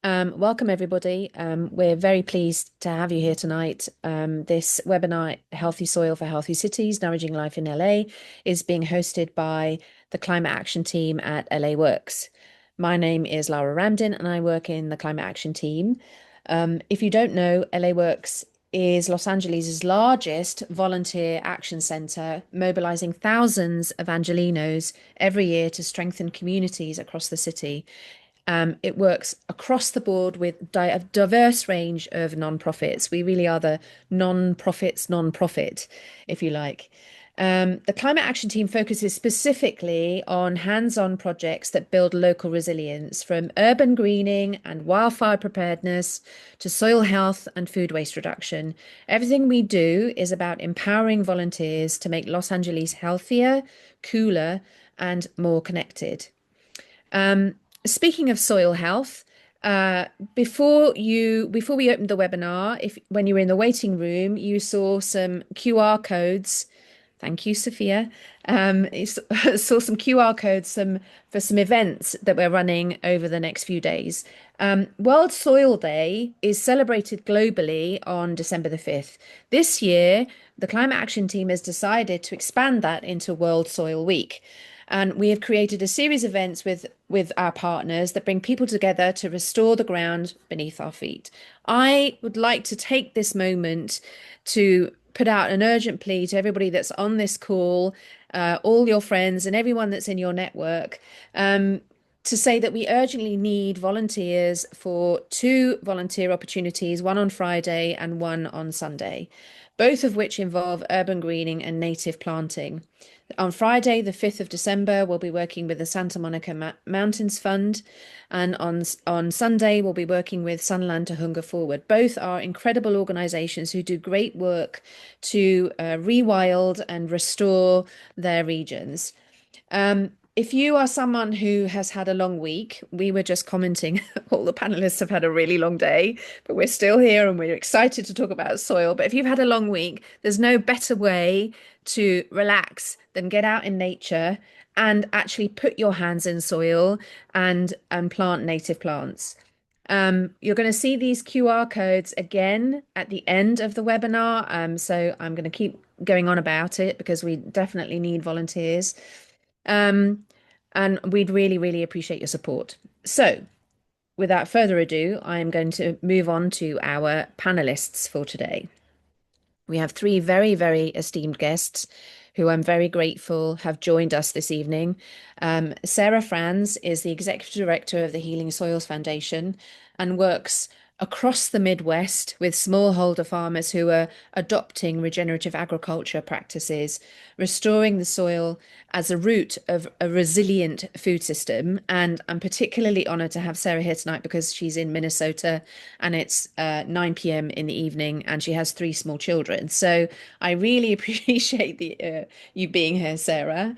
Welcome, everybody. We're very pleased to have you here tonight. This webinar, Healthy Soil for Healthy Cities, Nourishing Life in LA, is being hosted by the Climate Action Team at LA Works. My name is Lara Ramdin, and I work in the Climate Action Team. If you don't know, LA Works is Los Angeles' largest volunteer action center, mobilizing thousands of Angelinos every year to strengthen communities across the city. It works across the board with a diverse range of nonprofits. We really are the non-profits non-profit, if you like. The Climate Action Team focuses specifically on hands-on projects that build local resilience, from urban greening and wildfire preparedness to soil health and food waste reduction. Everything we do is about empowering volunteers to make Los Angeles healthier, cooler, and more connected. Speaking of soil health, before we opened the webinar, if when you were in the waiting room, you saw some QR codes. Thank you, Sophia. You saw some QR codes for some events that we're running over the next few days. World Soil Day is celebrated globally on December the 5th. This year, the Climate Action Team has decided to expand that into World Soil Week. And we have created a series of events with our partners that bring people together to restore the ground beneath our feet. I would like to take this moment to put out an urgent plea to everybody that's on this call, all your friends and everyone that's in your network, to say that we urgently need volunteers for two volunteer opportunities, one on Friday and one on Sunday, both of which involve urban greening and native planting. On Friday, the 5th of December, we'll be working with the Santa Monica Mountains Fund. And on Sunday, we'll be working with Sunland to Hunger Forward. Both are incredible organizations who do great work to rewild and restore their regions. If you are someone who has had a long week, we were just commenting, all the panelists have had a really long day, but we're still here and we're excited to talk about soil. But if you've had a long week, there's no better way to relax than get out in nature and actually put your hands in soil and plant native plants. You're going to see these QR codes again at the end of the webinar. So I'm going to keep going on about it because we definitely need volunteers. And we'd really, really appreciate your support. So, without further ado, I am going to move on to our panelists for today. We have three very, very esteemed guests who I'm very grateful have joined us this evening. Sarah Franz is the Executive Director of the Healing Soils Foundation and works across the Midwest with smallholder farmers who are adopting regenerative agriculture practices, restoring the soil as a root of a resilient food system. And I'm particularly honored to have Sarah here tonight because she's in Minnesota and it's 9 p.m. in the evening and she has three small children. So I really appreciate you being here, Sarah.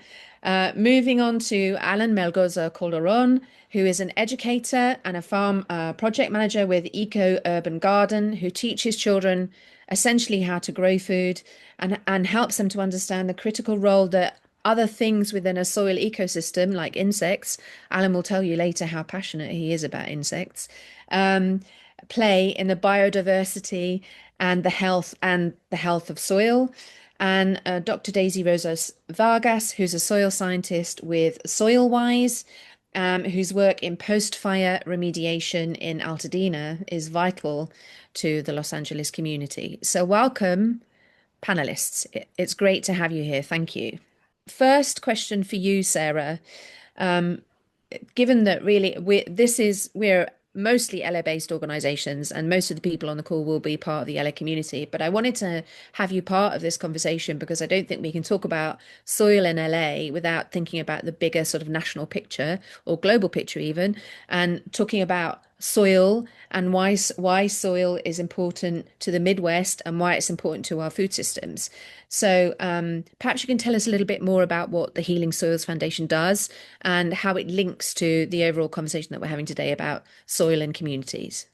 Moving on to Alan Melgoza Calderon, who is an educator and a farm project manager with Eco Urban Garden, who teaches children essentially how to grow food and helps them to understand the critical role that other things within a soil ecosystem, like insects, Alan will tell you later how passionate he is about insects, play in the biodiversity and the health of soil. And Dr. Daisy Rosas Vargas, who's a soil scientist with SoilWise, whose work in post-fire remediation in Altadena is vital to the Los Angeles community. So welcome, panelists. It's great to have you here. Thank you. First question for you, Sarah. Given that really we're mostly LA-based organizations and most of the people on the call will be part of the LA community, but I wanted to have you part of this conversation because I don't think we can talk about soil in LA without thinking about the bigger sort of national picture or global picture even, and talking about soil and why soil is important to the Midwest and why it's important to our food systems. So perhaps you can tell us a little bit more about what the Healing Soils Foundation does and how it links to the overall conversation that we're having today about soil and communities.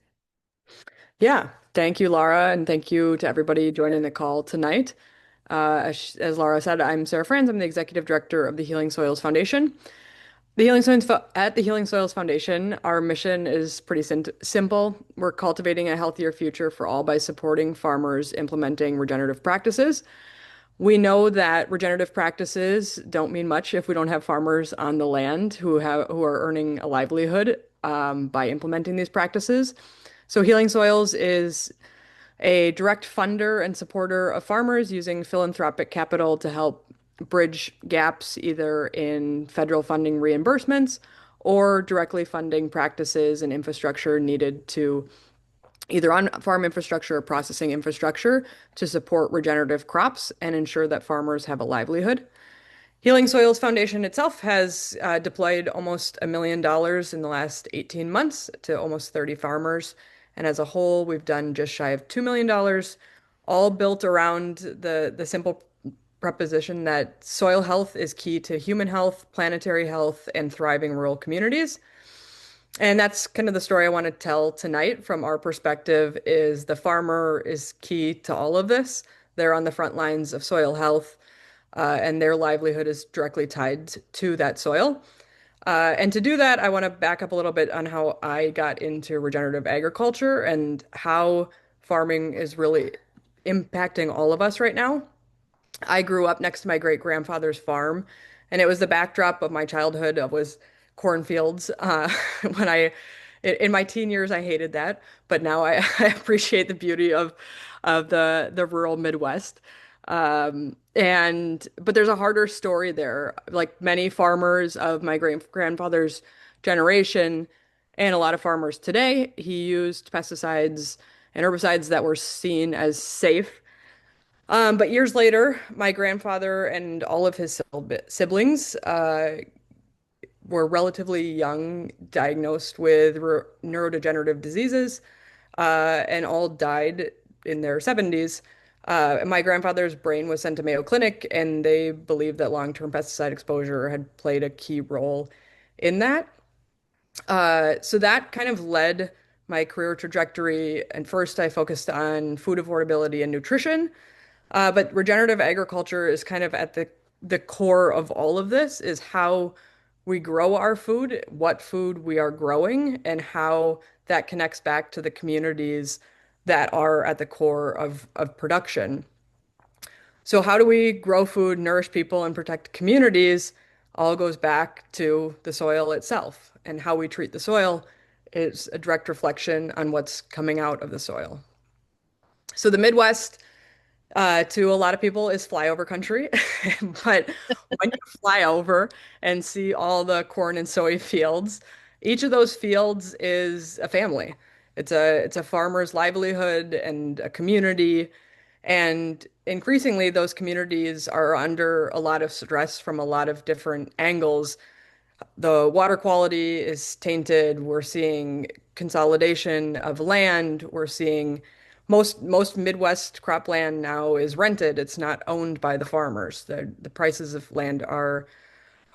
Yeah, thank you, Laura, and thank you to everybody joining the call tonight. As Laura said, I'm Sarah Franz. I'm the Executive Director of the Healing Soils Foundation. At the Healing Soils Foundation, our mission is pretty simple. We're cultivating a healthier future for all by supporting farmers implementing regenerative practices. We know that regenerative practices don't mean much if we don't have farmers on the land who are earning a livelihood by implementing these practices. So Healing Soils is a direct funder and supporter of farmers using philanthropic capital to help bridge gaps either in federal funding reimbursements or directly funding practices and infrastructure needed to either on farm infrastructure or processing infrastructure to support regenerative crops and ensure that farmers have a livelihood. Healing Soils Foundation itself has deployed almost $1 million in the last 18 months to almost 30 farmers. And as a whole, we've done just shy of $2 million, all built around the simple proposition that soil health is key to human health, planetary health, and thriving rural communities. And that's kind of the story I want to tell tonight from our perspective is the farmer is key to all of this. They're on the front lines of soil health, and their livelihood is directly tied to that soil. And to do that, I want to back up a little bit on how I got into regenerative agriculture and how farming is really impacting all of us right now. I grew up next to my great grandfather's farm, and it was the backdrop of my childhood. It was cornfields. When I, in my teen years, I hated that, but now I appreciate the beauty of the rural Midwest. But there's a harder story there. Like many farmers of my great grandfather's generation, and a lot of farmers today, he used pesticides and herbicides that were seen as safe but years later, my grandfather and all of his siblings were relatively young, diagnosed with neurodegenerative diseases, and all died in their 70s. My grandfather's brain was sent to Mayo Clinic, and they believed that long-term pesticide exposure had played a key role in that. So that kind of led my career trajectory. And first, I focused on food affordability and nutrition. But regenerative agriculture is kind of at the core of all of this is how we grow our food, what food we are growing, and how that connects back to the communities that are at the core of production. So how do we grow food, nourish people, and protect communities? All goes back to the soil itself, and how we treat the soil is a direct reflection on what's coming out of the soil. So the Midwest to a lot of people is flyover country. But when you fly over and see all the corn and soy fields, each of those fields is a family. It's a farmer's livelihood and a community. And increasingly, those communities are under a lot of stress from a lot of different angles. The water quality is tainted. We're seeing consolidation of land. We're seeing most Midwest cropland now is rented. It's not owned by the farmers. The prices of land are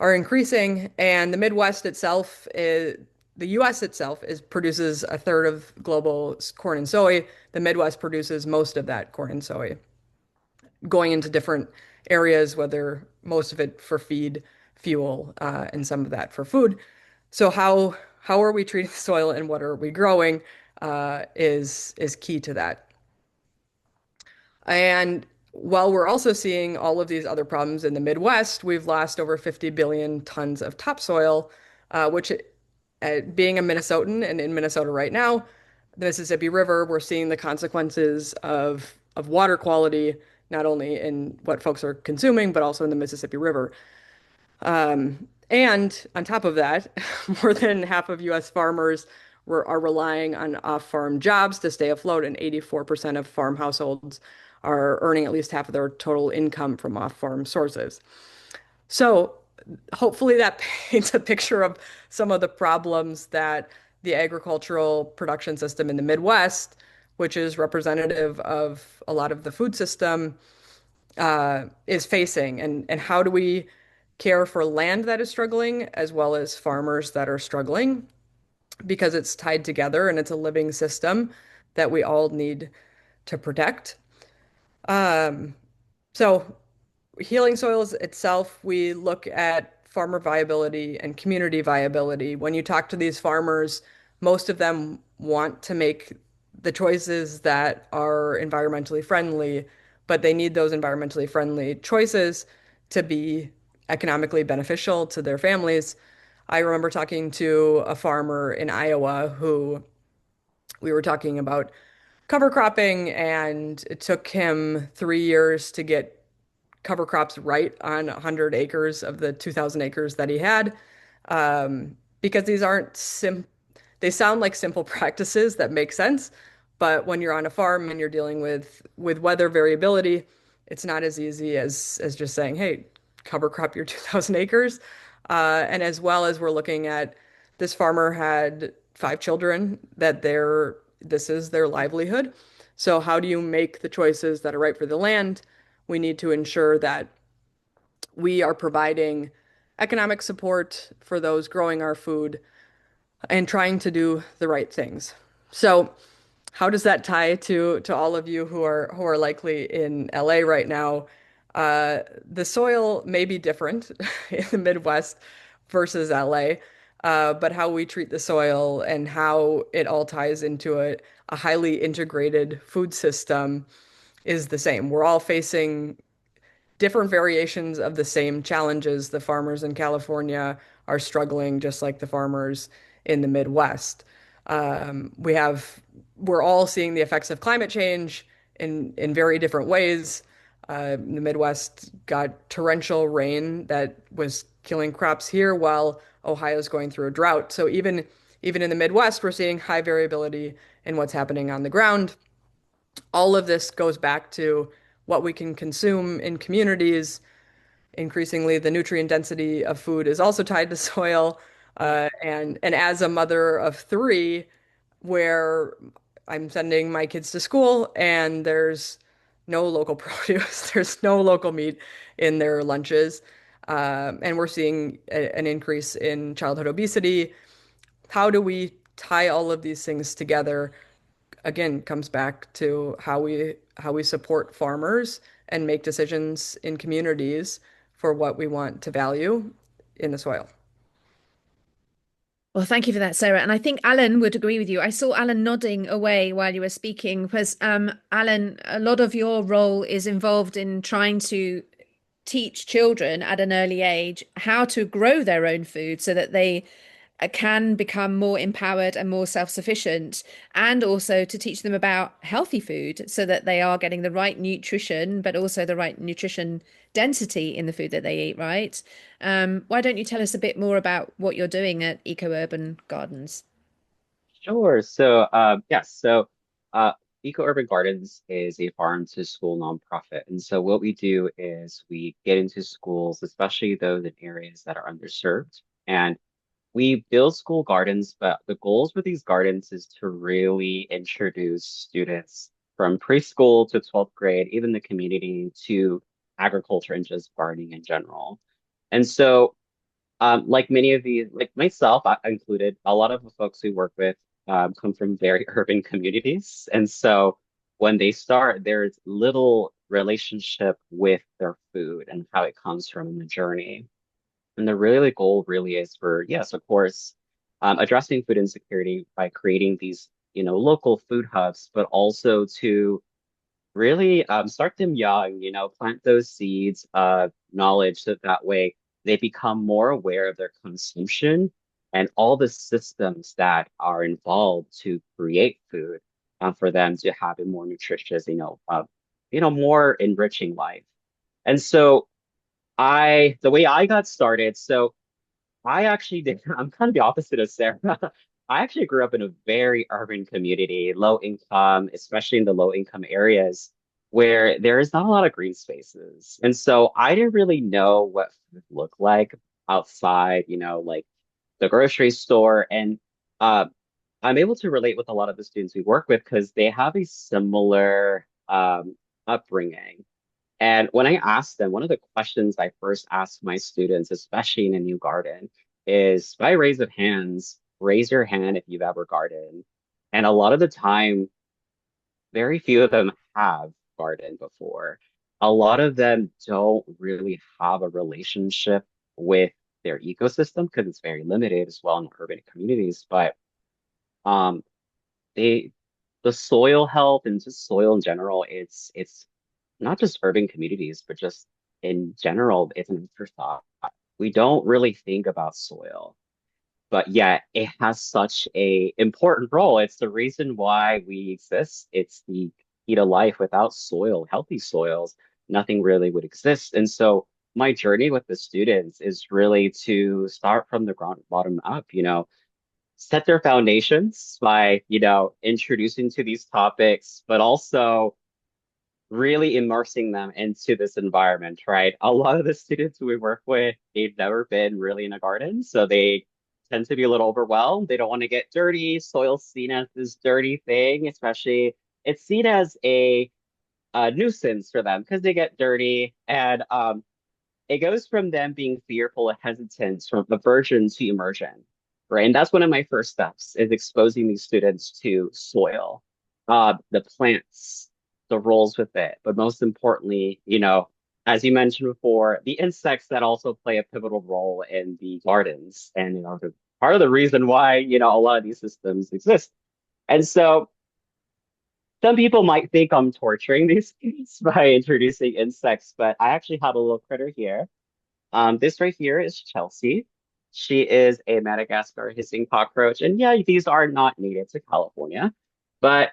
increasing, and the Midwest itself is the U.S. itself is produces a third of global corn and soy. The Midwest produces most of that corn and soy going into different areas, whether most of it for feed, fuel, and some of that for food. So how are we treating the soil and what are we growing is key to that. And while we're also seeing all of these other problems in the Midwest, we've lost over 50 billion tons of topsoil, which being a Minnesotan and in Minnesota right now, the Mississippi River, we're seeing the consequences of water quality, not only in what folks are consuming, but also in the Mississippi River. And on top of that, more than half of U.S. farmers are relying on off-farm jobs to stay afloat, and 84% of farm households are earning at least half of their total income from off-farm sources. So hopefully that paints a picture of some of the problems that the agricultural production system in the Midwest, which is representative of a lot of the food system, is facing, and how do we care for land that is struggling as well as farmers that are struggling because it's tied together and it's a living system that we all need to protect. Um, so healing soils itself, we look at farmer viability and community viability. When you talk to these farmers, most of them want to make the choices that are environmentally friendly, but they need those environmentally friendly choices to be economically beneficial to their families. I remember talking to a farmer in Iowa who we were talking about cover cropping, and it took him 3 years to get cover crops right on 100 acres of the 2,000 acres that he had. Because these aren't they sound like simple practices that make sense, but when you're on a farm and you're dealing with weather variability, it's not as easy as just saying, "Hey, cover crop your 2,000 acres." And as well as we're looking at this farmer had 5 children that this is their livelihood. So how do you make the choices that are right for the land? We need to ensure that we are providing economic support for those growing our food and trying to do the right things. So, how does that tie to all of you who are likely in LA right now? The soil may be different in the Midwest versus LA, but how we treat the soil and how it all ties into a highly integrated food system is the same. We're all facing different variations of the same challenges. The farmers in California are struggling just like the farmers in the Midwest. We're all seeing the effects of climate change in very different ways. The Midwest got torrential rain that was killing crops here, while Ohio's going through a drought. So even in the Midwest, we're seeing high variability in what's happening on the ground. All of this goes back to what we can consume in communities. Increasingly, the nutrient density of food is also tied to soil. And as a mother of three, where I'm sending my kids to school and there's no local produce, there's no local meat in their lunches, and we're seeing an increase in childhood obesity. How do we tie all of these things together? Again, comes back to how we support farmers and make decisions in communities for what we want to value in the soil. Well, thank you for that, Sarah. And I think Alan would agree with you. I saw Alan nodding away while you were speaking because, Alan, a lot of your role is involved in trying to teach children at an early age how to grow their own food so that they can become more empowered and more self-sufficient, and also to teach them about healthy food so that they are getting the right nutrition, but also the right nutrition density in the food that they eat, right? Why don't you tell us a bit more about what you're doing at Eco Urban Gardens? Sure. Yes. Uh, Eco Urban Gardens is a farm to school nonprofit. And so, what we do is we get into schools, especially those in areas that are underserved, and we build school gardens. But the goals for these gardens is to really introduce students from preschool to 12th grade, even the community, to agriculture and just gardening in general. And so, like many of these, like myself, I included, a lot of the folks we work with come from very urban communities. And so when they start, there's little relationship with their food and how it comes from in the journey. And the really goal really is for, yes, of course, addressing food insecurity by creating these, local food hubs, but also to really start them young, plant those seeds of knowledge so that way they become more aware of their consumption and all the systems that are involved to create food for them to have a more nutritious, more enriching life. And so the way I got started, so I actually did. I'm kind of the opposite of Sarah. I actually grew up in a very urban community, low income, especially in the low income areas where there is not a lot of green spaces. And so I didn't really know what food looked like outside, like the grocery store. And uh, I'm able to relate with a lot of the students we work with because they have a similar upbringing. And when I asked them, one of the questions I first ask my students, especially in a new garden, is by raise of hands, raise your hand if you've ever gardened. And a lot of the time, very few of them have gardened before. A lot of them don't really have a relationship with their ecosystem because it's very limited as well in urban communities. But um, they the soil health and just soil in general, it's not just urban communities, but just in general, it's an afterthought. We don't really think about soil, but yet it has such a important role. It's the reason why we exist. It's the key to life. Without soil, healthy soils, nothing really would exist. And so my journey with the students is really to start from the ground bottom up, set their foundations by, introducing to these topics, but also really immersing them into this environment, right? A lot of the students we work with, they've never been really in a garden, so they tend to be a little overwhelmed. They don't want to get dirty. Soil's seen as this dirty thing, especially it's seen as a nuisance for them because they get dirty. And it goes from them being fearful and hesitant from aversion to immersion, right? And that's one of my first steps is exposing these students to soil, the plants, the roles with it, but most importantly, as you mentioned before, the insects that also play a pivotal role in the gardens, and part of the reason why a lot of these systems exist. And so some people might think I'm torturing these kids by introducing insects, but I actually have a little critter here. This right here is Chelsea. She is a Madagascar hissing cockroach. And yeah, these are not native to California, but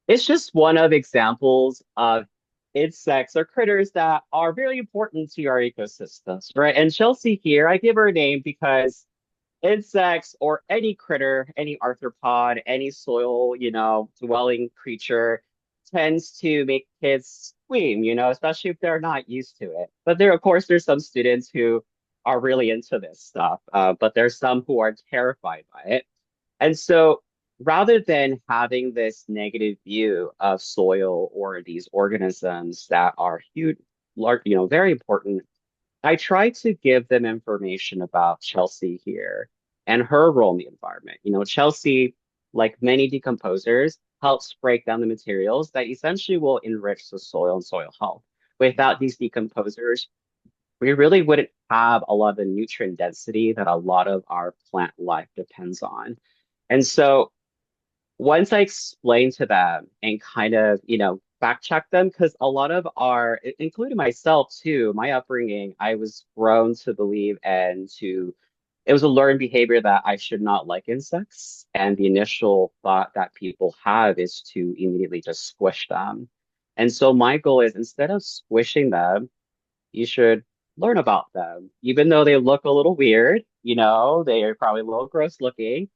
it's just one of examples of insects or critters that are very important to our ecosystems, right? And Chelsea here, I give her a name because insects or any critter, any arthropod, any soil, dwelling creature tends to make kids scream, especially if they're not used to it. But of course, there's some students who are really into this stuff, but there's some who are terrified by it. And so rather than having this negative view of soil or these organisms that are huge, large, very important, I try to give them information about Chelsea here and her role in the environment. Chelsea, like many decomposers, helps break down the materials that essentially will enrich the soil and soil health. Without these decomposers, we really wouldn't have a lot of the nutrient density that a lot of our plant life depends on. And so once I explain to them and kind of, fact check them, because a lot of including myself too, my upbringing, I was grown to believe it was a learned behavior that I should not like insects. And the initial thought that people have is to immediately just squish them. And so my goal is instead of squishing them, you should learn about them. Even though they look a little weird, they are probably a little gross looking,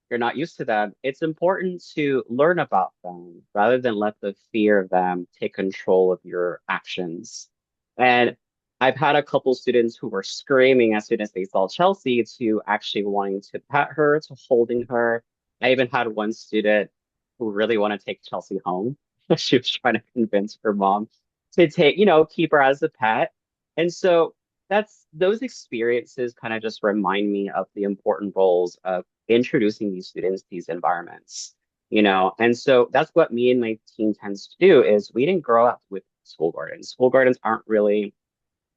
you're not used to them, it's important to learn about them rather than let the fear of them take control of your actions. And I've had a couple students who were screaming as soon as they saw Chelsea to actually wanting to pet her, to holding her. I even had one student who really wanted to take Chelsea home. She was trying to convince her mom to keep her as a pet. And so that's those experiences kind of just remind me of the important roles of introducing these students to these environments, and so that's what me and my team tends to do is we didn't grow up with school gardens. School gardens aren't really,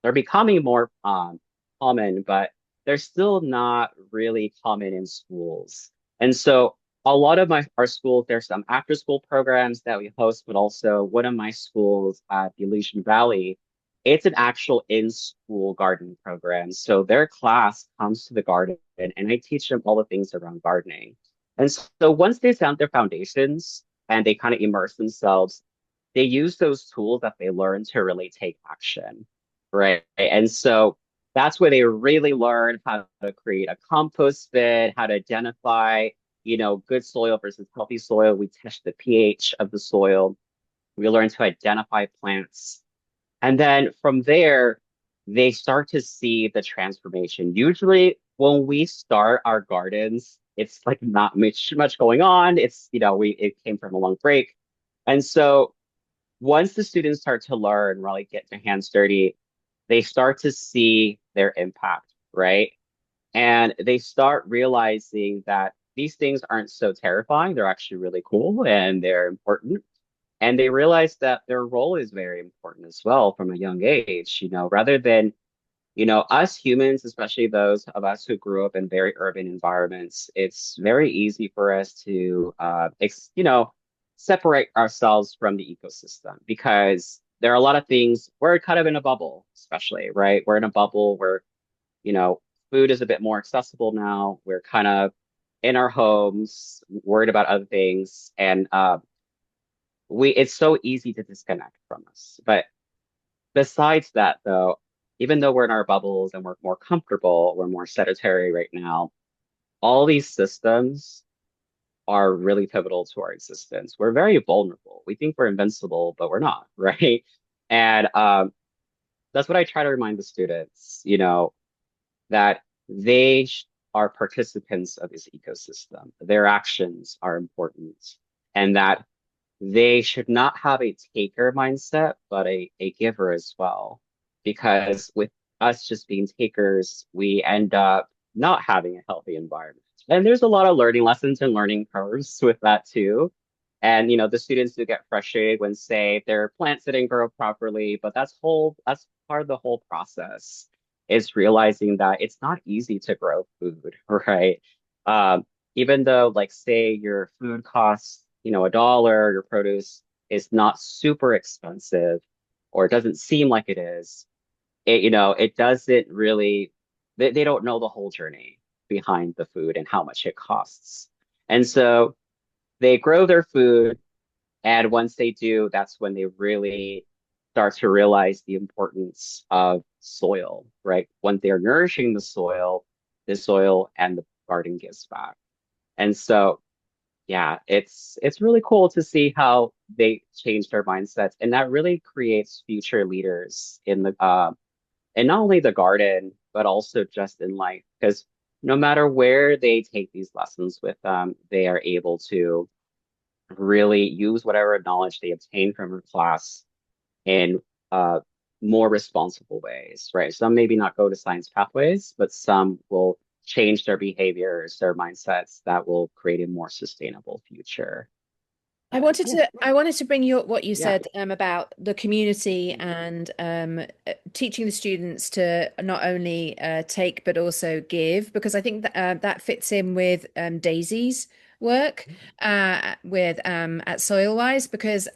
they're becoming more common, but they're still not really common in schools. And so a lot of our schools, there's some after school programs that we host, but also one of my schools at the Elysian Valley, it's an actual in-school gardening program. So their class comes to the garden and I teach them all the things around gardening. And so once they found their foundations and they kind of immerse themselves, they use those tools that they learn to really take action, right? And so that's where they really learn how to create a compost bin, how to identify, good soil versus healthy soil. We test the pH of the soil. We learn to identify plants. And then from there, they start to see the transformation. Usually when we start our gardens, it's like not much going on. It's, it came from a long break. And so once the students start to learn, really get their hands dirty, they start to see their impact, right? And they start realizing that these things aren't so terrifying. They're actually really cool and they're important. And they realize that their role is very important as well from a young age, rather than Us humans, especially those of us who grew up in very urban environments, it's very easy for us to, separate ourselves from the ecosystem because there are a lot of things, we're kind of in a bubble, especially, right? We're in a bubble where, you know, food is a bit more accessible now. We're kind of in our homes, worried about other things, and it's so easy to disconnect from us. But besides that, though, even though we're in our bubbles and we're more comfortable, we're more sedentary right now, all these systems are really pivotal to our existence. We're very vulnerable. We think we're invincible, but we're not, right? And that's what I try to remind the students, that are participants of this ecosystem. Their actions are important, and that they should not have a taker mindset, but a giver as well. Because with us just being takers, we end up not having a healthy environment. And there's a lot of learning lessons and learning curves with that too. And the students do get frustrated when say their plants didn't grow properly, but that's part of the whole process is realizing that it's not easy to grow food, right? Even though like say your food costs, $1, your produce is not super expensive, or it doesn't seem like it is, it doesn't really, they don't know the whole journey behind the food and how much it costs. And so they grow their food, and once they do, that's when they really start to realize the importance of soil, right? When they're nourishing the soil and the garden gives back. And so, yeah, it's really cool to see how they change their mindsets, and that really creates future leaders in not only the garden, but also just in life. Because no matter where they take these lessons with them, they are able to really use whatever knowledge they obtain from her class in more responsible ways, right? Some maybe not go to science pathways, but some will change their behaviors, their mindsets that will create a more sustainable future. Yeah, I wanted to bring you up what you yeah. said about the community and teaching the students to not only take but also give, because I think that that fits in with Daisy's work with at Soilwise, because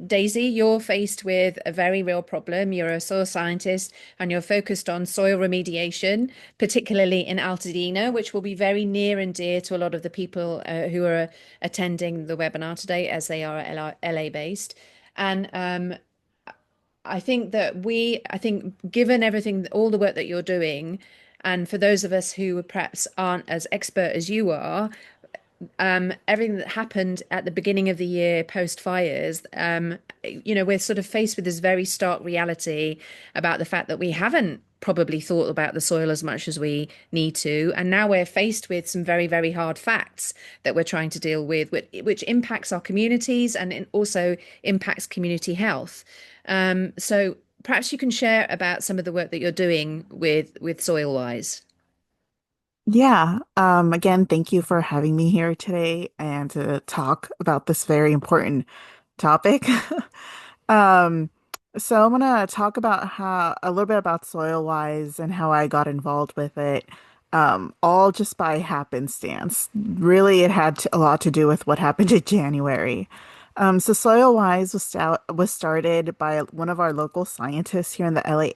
Daisy, you're faced with a very real problem. You're a soil scientist and you're focused on soil remediation, particularly in Altadena, which will be very near and dear to a lot of the people who are attending the webinar today, as they are LA based. And I think given everything, all the work that you're doing, and for those of us who perhaps aren't as expert as you are, everything that happened at the beginning of the year post fires, we're sort of faced with this very stark reality about the fact that we haven't probably thought about the soil as much as we need to. And now we're faced with some very, very hard facts that we're trying to deal with, which impacts our communities and it also impacts community health. So perhaps you can share about some of the work that you're doing with SoilWise. Yeah. Again, thank you for having me here today and to talk about this very important topic. Um, so I'm gonna talk about how a little bit about Soil Wise and how I got involved with it. All just by happenstance. Really, it had a lot to do with what happened in January. So Soil Wise was started by one of our local scientists here in the LA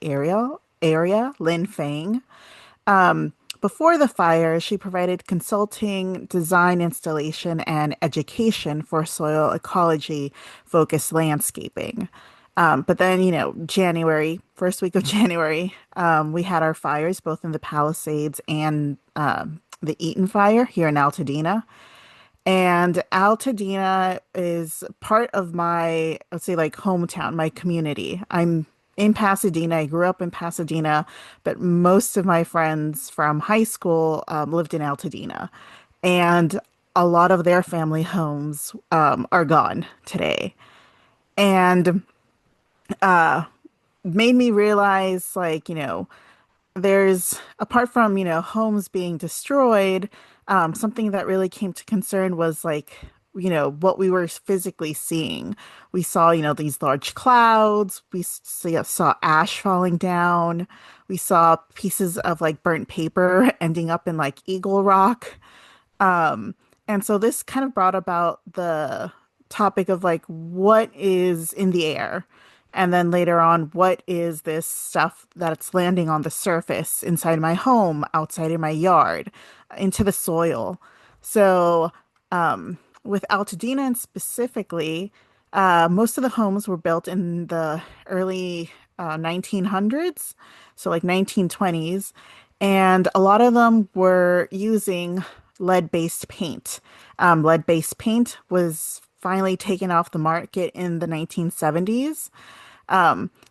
area, Lynn Fang. Before the fire, she provided consulting, design, installation, and education for soil ecology focused landscaping. But then, January, first week of January, we had our fires both in the Palisades and the Eaton fire here in Altadena. And Altadena is part of my, let's say, like hometown, my community. I'm in Pasadena. I grew up in Pasadena, but most of my friends from high school lived in Altadena. And a lot of their family homes are gone today. And made me realize, like, there's apart from homes being destroyed, something that really came to concern was like what we were physically seeing. We saw, these large clouds. We saw ash falling down. We saw pieces of like burnt paper ending up in like Eagle Rock. Um, and so this kind of brought about the topic of like what is in the air? And then later on, what is this stuff that's landing on the surface inside my home, outside in my yard, into the soil? So, with Altadena specifically, most of the homes were built in the early 1900s, so like 1920s, and a lot of them were using lead-based paint. Lead-based paint was finally taken off the market in the 1970s.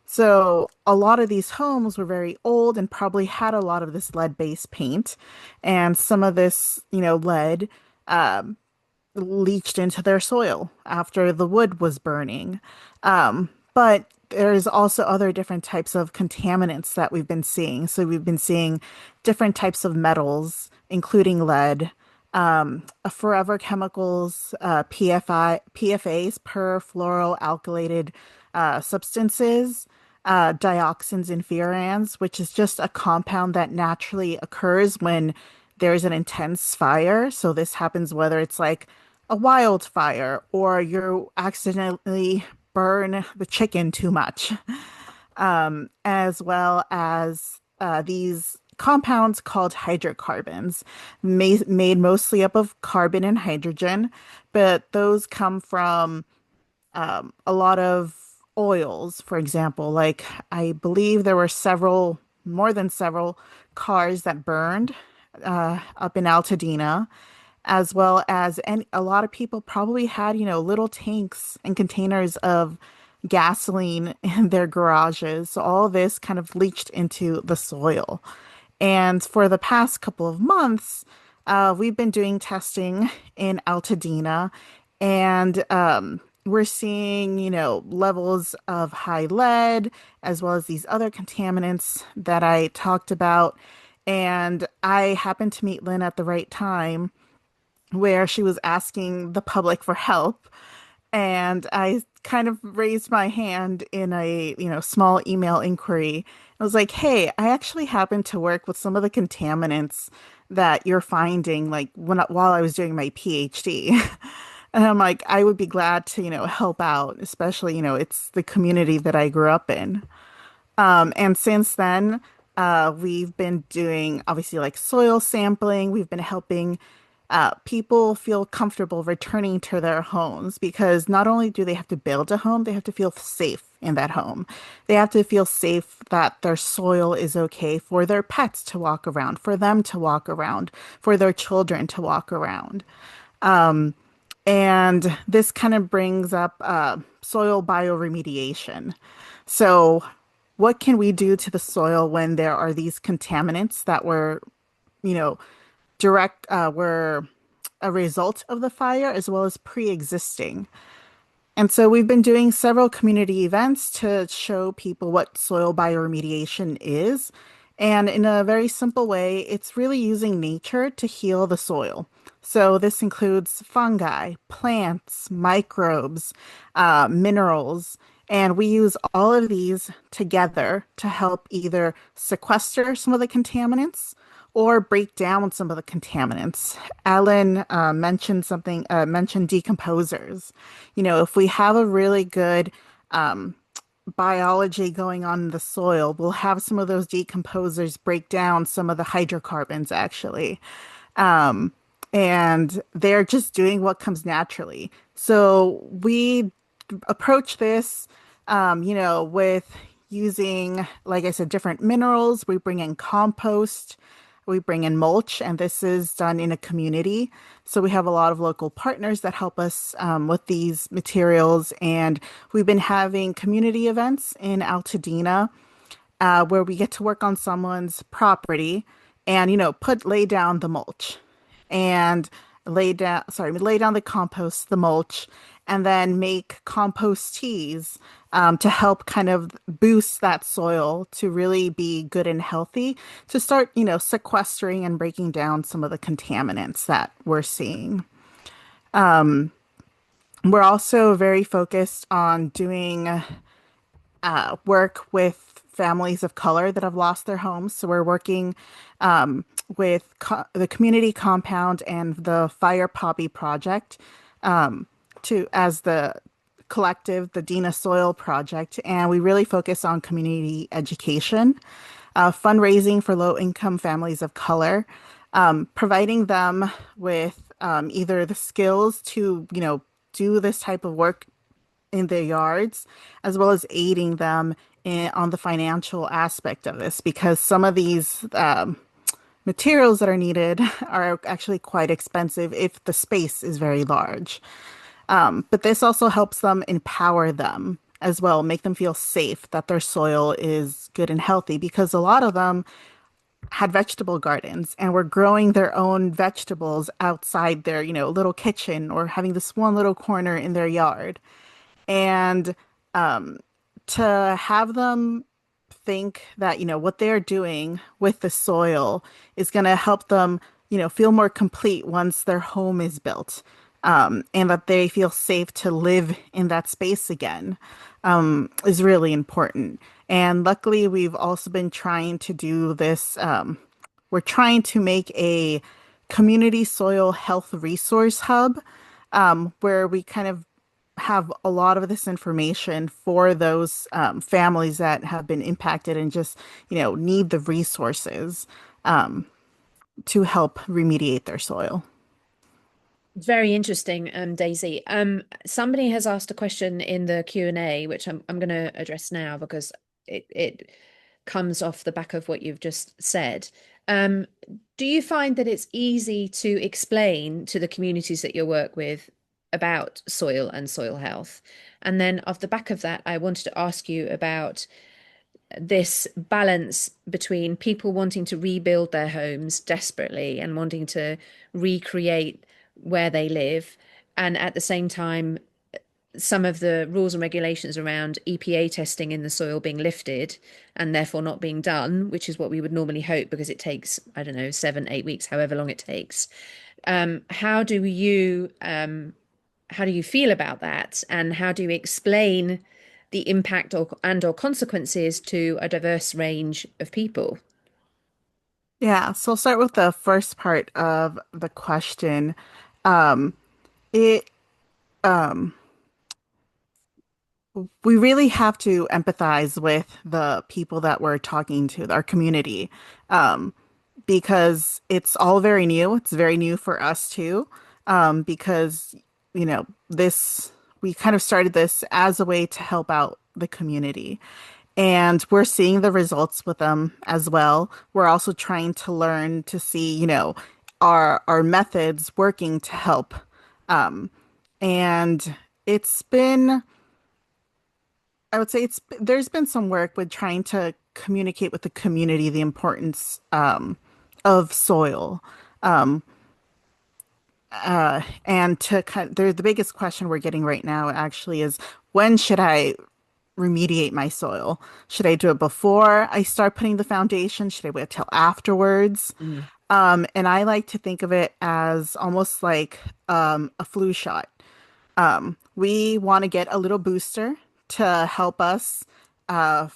So a lot of these homes were very old and probably had a lot of this lead-based paint, and some of this, lead um, leached into their soil after the wood was burning. But there's also other different types of contaminants that we've been seeing. So we've been seeing different types of metals, including lead, forever chemicals, PFAs, perfluoroalkylated substances, dioxins and furans, which is just a compound that naturally occurs when there's an intense fire. So this happens whether it's like a wildfire or you accidentally burn the chicken too much, as well as these compounds called hydrocarbons, made mostly up of carbon and hydrogen, but those come from a lot of oils, for example. Like I believe there were more than several cars that burned up in Altadena, as well as a lot of people probably had, little tanks and containers of gasoline in their garages. So all this kind of leached into the soil. And for the past couple of months, we've been doing testing in Altadena, and we're seeing, levels of high lead as well as these other contaminants that I talked about. And I happened to meet Lynn at the right time where she was asking the public for help. And I kind of raised my hand in a, small email inquiry. I was like, hey, I actually happen to work with some of the contaminants that you're finding, like while I was doing my PhD. And I'm like, I would be glad to, help out, especially, it's the community that I grew up in. And since then, we've been doing obviously like soil sampling. We've been helping people feel comfortable returning to their homes because not only do they have to build a home, they have to feel safe in that home. They have to feel safe that their soil is okay for their pets to walk around, for them to walk around, for their children to walk around. Um, and this kind of brings up soil bioremediation. So, what can we do to the soil when there are these contaminants that you know, were a result of the fire as well as pre-existing? And so we've been doing several community events to show people what soil bioremediation is. And in a very simple way, it's really using nature to heal the soil. So this includes fungi, plants, microbes, minerals, and we use all of these together to help either sequester some of the contaminants or break down some of the contaminants. Alan mentioned decomposers. If we have a really good um, biology going on in the soil, we'll have some of those decomposers break down some of the hydrocarbons actually. Um, and they're just doing what comes naturally. So we approach this, with using, like I said, different minerals. We bring in compost, we bring in mulch, and this is done in a community. So we have a lot of local partners that help us with these materials. And we've been having community events in Altadena where we get to work on someone's property and, lay down the mulch and lay down the compost, the mulch, and then make compost teas to help kind of boost that soil to really be good and healthy, to start, sequestering and breaking down some of the contaminants that we're seeing. We're also very focused on doing work with families of color that have lost their homes. So we're working um, with the community compound and the Fire Poppy Project to as the collective, the Dina Soil Project, and we really focus on community education, fundraising for low-income families of color, providing them with either the skills to, do this type of work in their yards, as well as aiding them on the financial aspect of this, because some of these materials that are needed are actually quite expensive if the space is very large. But this also helps them empower them as well, make them feel safe that their soil is good and healthy, because a lot of them had vegetable gardens and were growing their own vegetables outside their, little kitchen or having this one little corner in their yard. And um, to have them think that, what they're doing with the soil is going to help them, feel more complete once their home is built, and that they feel safe to live in that space again, is really important. And luckily, we've also been trying to do this. We're trying to make a community soil health resource hub, where we kind of have a lot of this information for those families that have been impacted and just, need the resources um, to help remediate their soil. Very interesting, Daisy. Somebody has asked a question in the Q&A, which I'm going to address now because it comes off the back of what you've just said. Um, do you find that it's easy to explain to the communities that you work with about soil and soil health? And then off the back of that, I wanted to ask you about this balance between people wanting to rebuild their homes desperately and wanting to recreate where they live, and at the same time, some of the rules and regulations around EPA testing in the soil being lifted and therefore not being done, which is what we would normally hope because it takes, I don't know, 7, 8 weeks, however long it takes. How do you feel about that, and how do you explain the impact or consequences to a diverse range of people? Yeah, so I'll start with the first part of the question. Um, it um, we really have to empathize with the people that we're talking to, our community, um, because it's all very new. It's very new for us too, because, we kind of started this as a way to help out the community. And we're seeing the results with them as well. We're also trying to learn to see, our methods working to help. Um, and it's been I would say there's been some work with trying to communicate with the community the importance of soil. Um, and to the biggest question we're getting right now actually is, when should I remediate my soil? Should I do it before I start putting the foundation? Should I wait till afterwards? Mm. And I like to think of it as almost like a flu shot. We want to get a little booster to help us uh,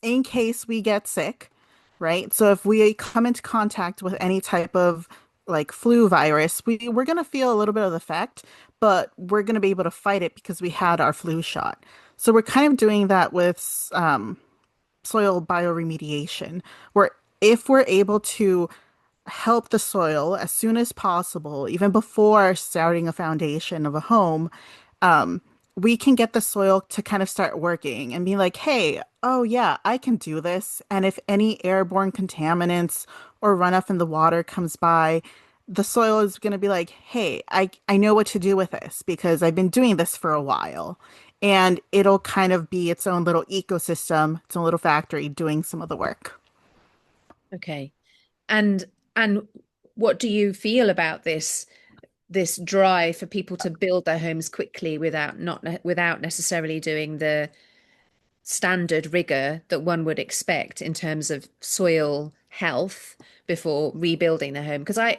in case we get sick, right? So if we come into contact with any type of like flu virus, we're going to feel a little bit of the effect, but we're going to be able to fight it because we had our flu shot. So we're kind of doing that with soil bioremediation, where if we're able to help the soil as soon as possible, even before starting a foundation of a home, um, we can get the soil to kind of start working and be like, hey, oh yeah, I can do this. And if any airborne contaminants or runoff in the water comes by, the soil is going to be like, hey, I know what to do with this because I've been doing this for a while. And it'll kind of be its own little ecosystem, its own little factory doing some of the work. Okay. And and what do you feel about this drive for people to build their homes quickly without necessarily doing the standard rigor that one would expect in terms of soil health before rebuilding their home? Because I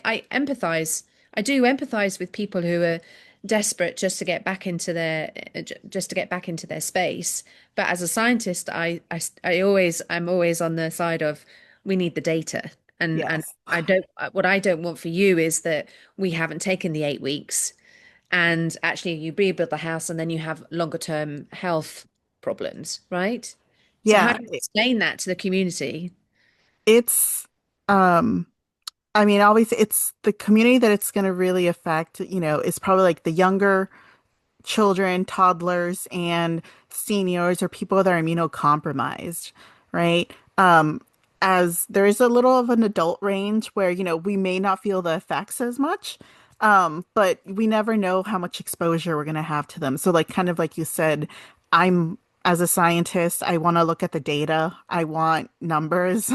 do empathize with people who are desperate just to get back into just to get back into their space. But as a scientist, I'm always on the side of we need the data. And Yes. I don't what I don't want for you is that we haven't taken the 8 weeks and actually you rebuild the house and then you have longer term health problems, right? So how Yeah, do you explain that to the community? it's um I mean, obviously it's the community that it's going to really affect, is probably like the younger children, toddlers, and seniors or people that are immunocompromised, right? As there is a little of an adult range where, we may not feel the effects as much, but we never know how much exposure we're going to have to them. So, like, kind of like you said, as a scientist, I want to look at the data. I want numbers.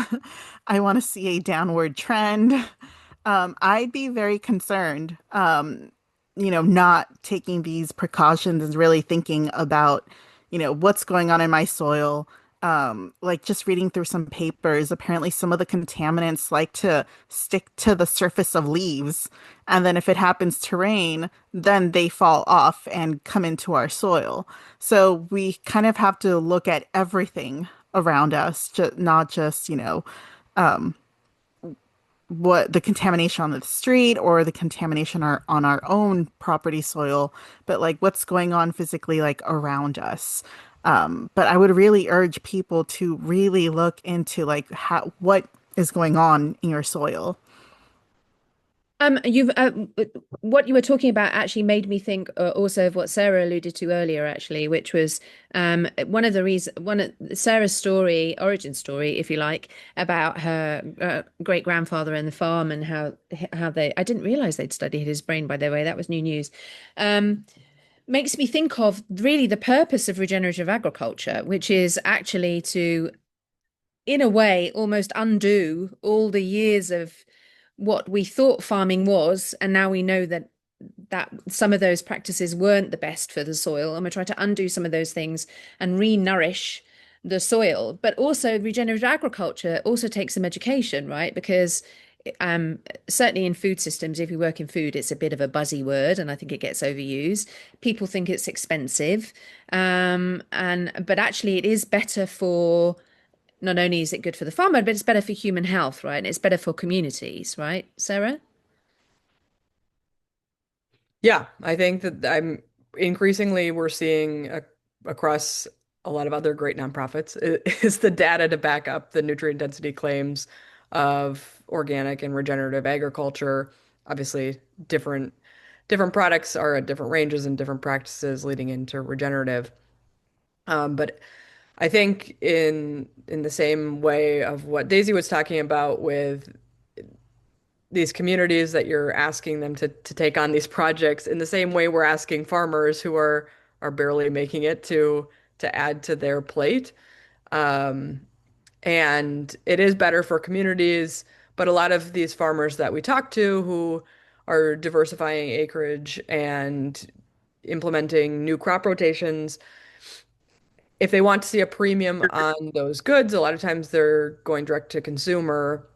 I want to see a downward trend. I'd be very concerned, not taking these precautions and really thinking about, what's going on in my soil. Like just reading through some papers, apparently some of the contaminants like to stick to the surface of leaves. And then if it happens to rain, then they fall off and come into our soil. So we kind of have to look at everything around us, not just, what the contamination on the street or the contamination on our own property soil, but like what's going on physically like around us. But I would really urge people to really look into like what is going on in your soil. You've what you were talking about actually made me think also of what Sarah alluded to earlier, actually, which was one of Sarah's story, origin story, if you like, about her great grandfather and the farm and how they. I didn't realize they'd studied his brain, by the way. That was new news. Um, Makes me think of really the purpose of regenerative agriculture, which is actually to in a way, almost undo all the years of what we thought farming was, and now we know that some of those practices weren't the best for the soil, and we're trying to undo some of those things and re-nourish the soil. But also, regenerative agriculture also takes some education, right? Because um, certainly in food systems, if you work in food, it's a bit of a buzzy word, and I think it gets overused. People think it's expensive, and but actually, it is better for not only is it good for the farmer, but it's better for human health, right? And it's better for communities, right, Sarah? Yeah, I think that I'm increasingly we're seeing across a lot of other great nonprofits is the data to back up the nutrient density claims of organic and regenerative agriculture. Obviously, different products are at different ranges and different practices leading into regenerative. But I think in the same way of what Daisy was talking about with these communities that you're asking them to take on these projects in the same way we're asking farmers who are barely making it to add to their plate. Um, and it is better for communities, but a lot of these farmers that we talk to who are diversifying acreage and implementing new crop rotations, if they want to see a premium on those goods, a lot of times they're going direct to consumer,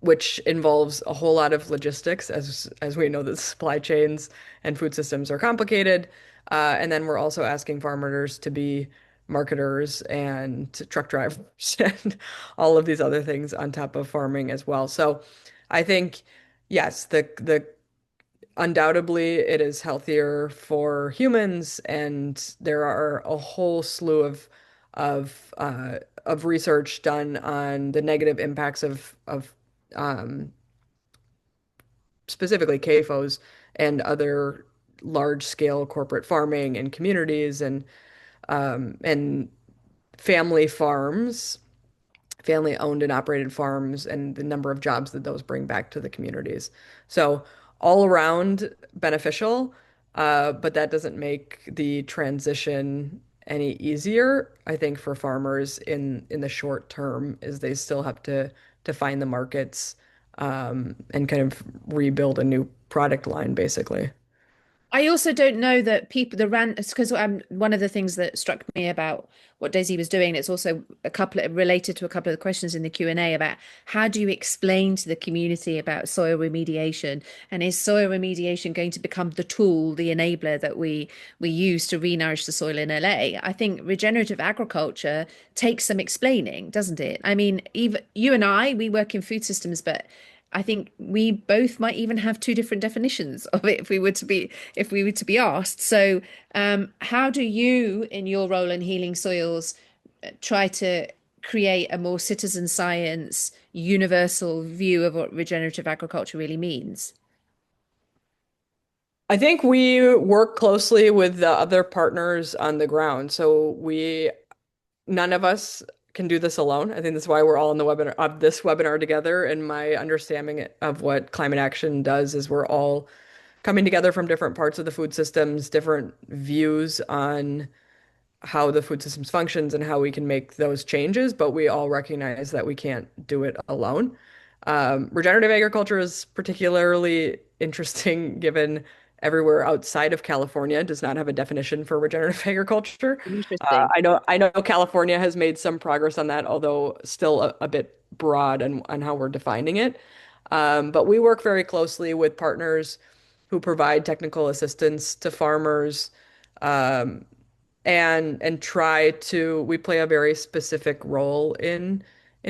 which involves a whole lot of logistics, as we know, the supply chains and food systems are complicated. And then we're also asking farmers to be marketers and truck drivers and all of these other things on top of farming as well. So I think, yes, the undoubtedly it is healthier for humans, and there are a whole slew of research done on the negative impacts of um, specifically CAFOs and other large scale corporate farming and communities and family farms, family owned and operated farms, and the number of jobs that those bring back to the communities. So all around beneficial, but that doesn't make the transition any easier, I think, for farmers in the short term, is they still have to find the markets and kind of rebuild a new product line, basically. I also don't know that people the rant because one of the things that struck me about what Daisy was doing. It's also a couple of, related to a couple of the questions in the Q&A about how do you explain to the community about soil remediation, and is soil remediation going to become the tool, the enabler that we use to re-nourish the soil in LA? I think regenerative agriculture takes some explaining, doesn't it? I mean, even you and I, we work in food systems, but I think we both might even have two different definitions of it if we were to be asked. So, how do you, in your role in healing soils, try to create a more citizen science, universal view of what regenerative agriculture really means? I think we work closely with the other partners on the ground. So none of us can do this alone. I think that's why we're all in the webinar of this webinar together. And my understanding of what climate action does is we're all coming together from different parts of the food systems, different views on how the food systems functions and how we can make those changes, but we all recognize that we can't do it alone. Regenerative agriculture is particularly interesting given everywhere outside of California does not have a definition for regenerative agriculture. Interesting. I know California has made some progress on that, although still a bit broad on how we're defining it. But we work very closely with partners who provide technical assistance to farmers, um, and try to we play a very specific role in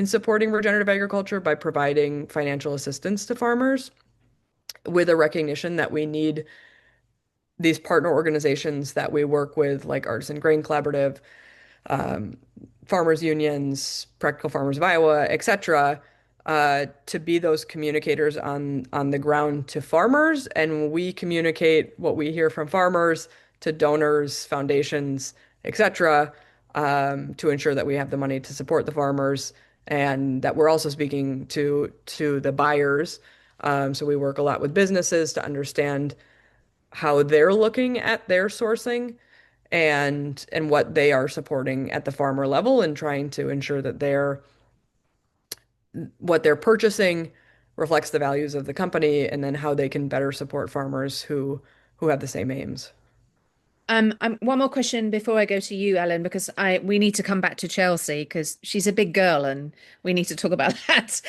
supporting regenerative agriculture by providing financial assistance to farmers with a recognition that we need these partner organizations that we work with, like Artisan Grain Collaborative, um, farmers unions, Practical Farmers of Iowa, etc., to be those communicators on the ground to farmers, and we communicate what we hear from farmers to donors, foundations, etc., to ensure that we have the money to support the farmers, and that we're also speaking to the buyers. So we work a lot with businesses to understand how they're looking at their sourcing and what they are supporting at the farmer level and trying to ensure that what they're purchasing reflects the values of the company and then how they can better support farmers who have the same aims. One more question before I go to you, Ellen, because I we need to come back to Chelsea because she's a big girl and we need to talk about that.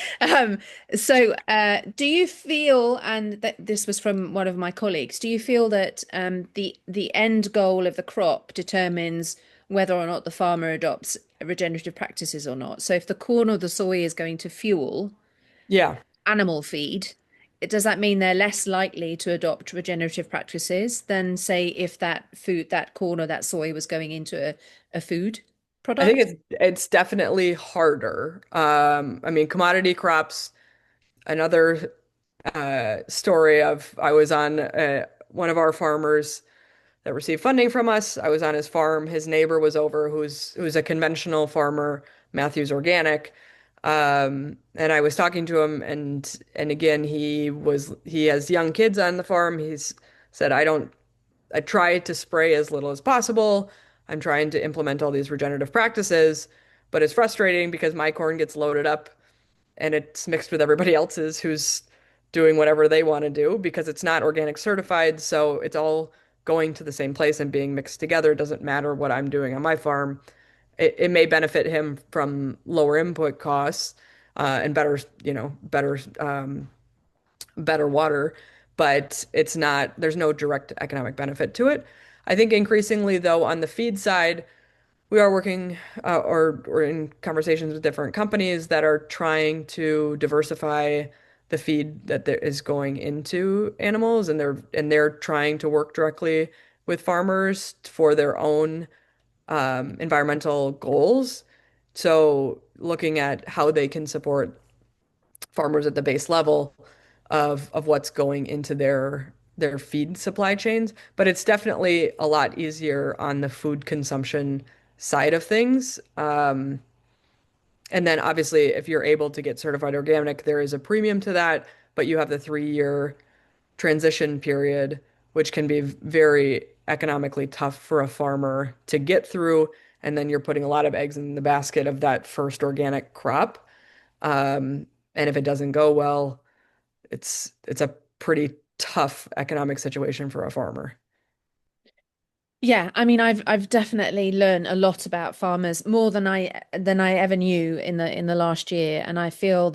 Do you feel, and that this was from one of my colleagues, do you feel that the end goal of the crop determines whether or not the farmer adopts regenerative practices or not? So, if the corn or the soy is going to fuel Yeah, animal feed, does that mean they're less likely to adopt regenerative practices than, say, if that food, that corn or that soy was going into a food I think product? it's definitely harder. I mean, commodity crops, another story of I was on one of our farmers that received funding from us. I was on his farm. His neighbor was over, who's a conventional farmer, Matthews Organic. And I was talking to him, and again, he has young kids on the farm. He's said, I try to spray as little as possible. I'm trying to implement all these regenerative practices, but it's frustrating because my corn gets loaded up and it's mixed with everybody else's who's doing whatever they want to do because it's not organic certified. So it's all going to the same place and being mixed together. It doesn't matter what I'm doing on my farm. It may benefit him from lower input costs, and better, better water, but there's no direct economic benefit to it. I think increasingly, though, on the feed side, we are working or in conversations with different companies that are trying to diversify the feed that there is going into animals, and they're trying to work directly with farmers for their own environmental goals. So looking at how they can support farmers at the base level of what's going into their feed supply chains, but it's definitely a lot easier on the food consumption side of things. And then obviously, if you're able to get certified organic, there is a premium to that, but you have the 3 year transition period, which can be very economically tough for a farmer to get through. And then you're putting a lot of eggs in the basket of that first organic crop. And if it doesn't go well, it's a pretty tough economic situation for a farmer. Yeah, I mean, I've definitely learned a lot about farmers, more than I ever knew in the last year, and I feel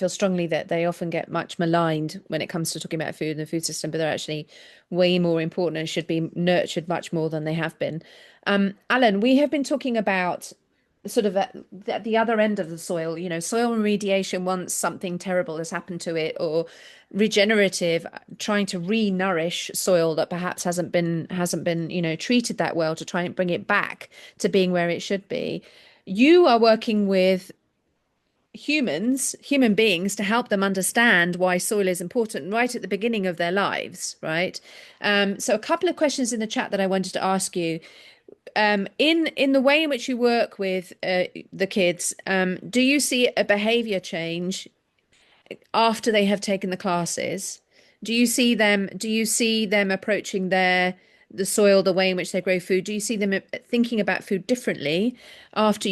strongly that they often get much maligned when it comes to talking about food and the food system, but they're actually way more important and should be nurtured much more than they have been. Alan, we have been talking about sort of at the other end of the soil, soil remediation once something terrible has happened to it, or regenerative, trying to re-nourish soil that perhaps hasn't been, treated that well to try and bring it back to being where it should be. You are working with human beings to help them understand why soil is important right at the beginning of their lives, right? So a couple of questions in the chat that I wanted to ask you. In the way in which you work with the kids, do you see a behavior change after they have taken the classes? Do you see them approaching the soil, the way in which they grow food? Do you see them thinking about food differently after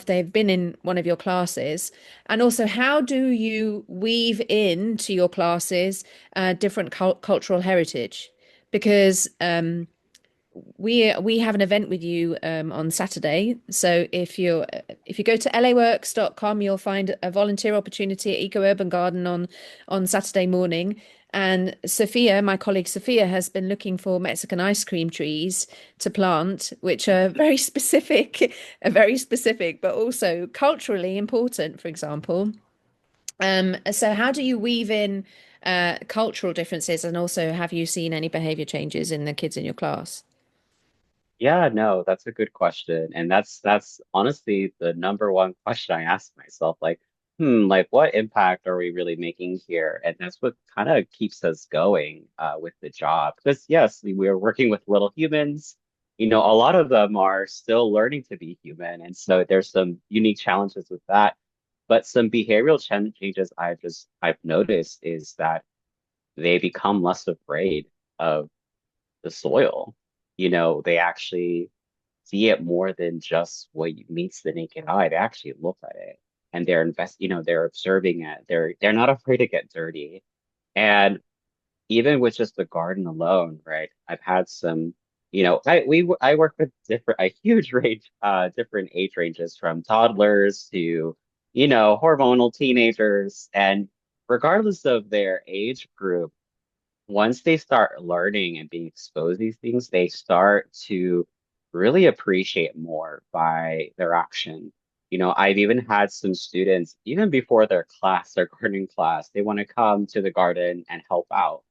they've been in one of your classes? And also, how do you weave into your classes different cultural heritage? Because we have an event with you on Saturday. So if you go to laworks.com, you'll find a volunteer opportunity at Eco Urban Garden on Saturday morning. And Sophia, my colleague Sophia, has been looking for Mexican ice cream trees to plant, which are very specific, but also culturally important, for example. So how do you weave in cultural differences, and also have you seen any behavior changes in the kids in your class? Yeah, no, that's a good question. And that's honestly the number one question I ask myself. Like, like what impact are we really making here? And that's what kind of keeps us going with the job. Because yes, we're working with little humans. A lot of them are still learning to be human. And so there's some unique challenges with that. But some behavioral changes I've noticed is that they become less afraid of the soil. They actually see it more than just what meets the naked eye. They actually look at it and they're observing it. They're not afraid to get dirty. And even with just the garden alone, right? I've had some, I work with a huge range, different age ranges from toddlers to, hormonal teenagers. And regardless of their age group, once they start learning and being exposed to these things, they start to really appreciate more by their action. I've even had some students, even before their gardening class, they want to come to the garden and help out.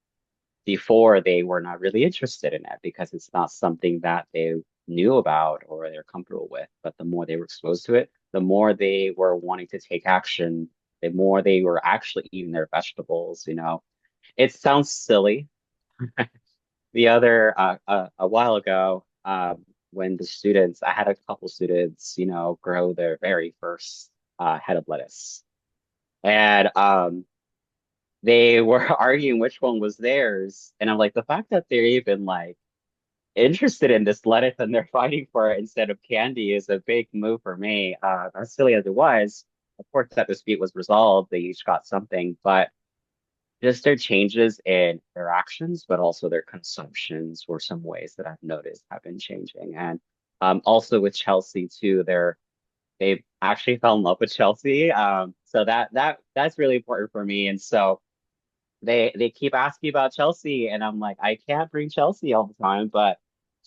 Before they were not really interested in it because it's not something that they knew about or they're comfortable with. But the more they were exposed to it, the more they were wanting to take action, the more they were actually eating their vegetables. It sounds silly, a while ago, when I had a couple students, grow their very first head of lettuce, and they were arguing which one was theirs, and I'm like, the fact that they're even like interested in this lettuce and they're fighting for it instead of candy is a big move for me. As silly as it was, of course, that dispute was resolved. They each got something, but just their changes in their actions, but also their consumptions were some ways that I've noticed have been changing. And also with Chelsea too, they actually fell in love with Chelsea. So that's really important for me. And so they keep asking about Chelsea, and I'm like, I can't bring Chelsea all the time, but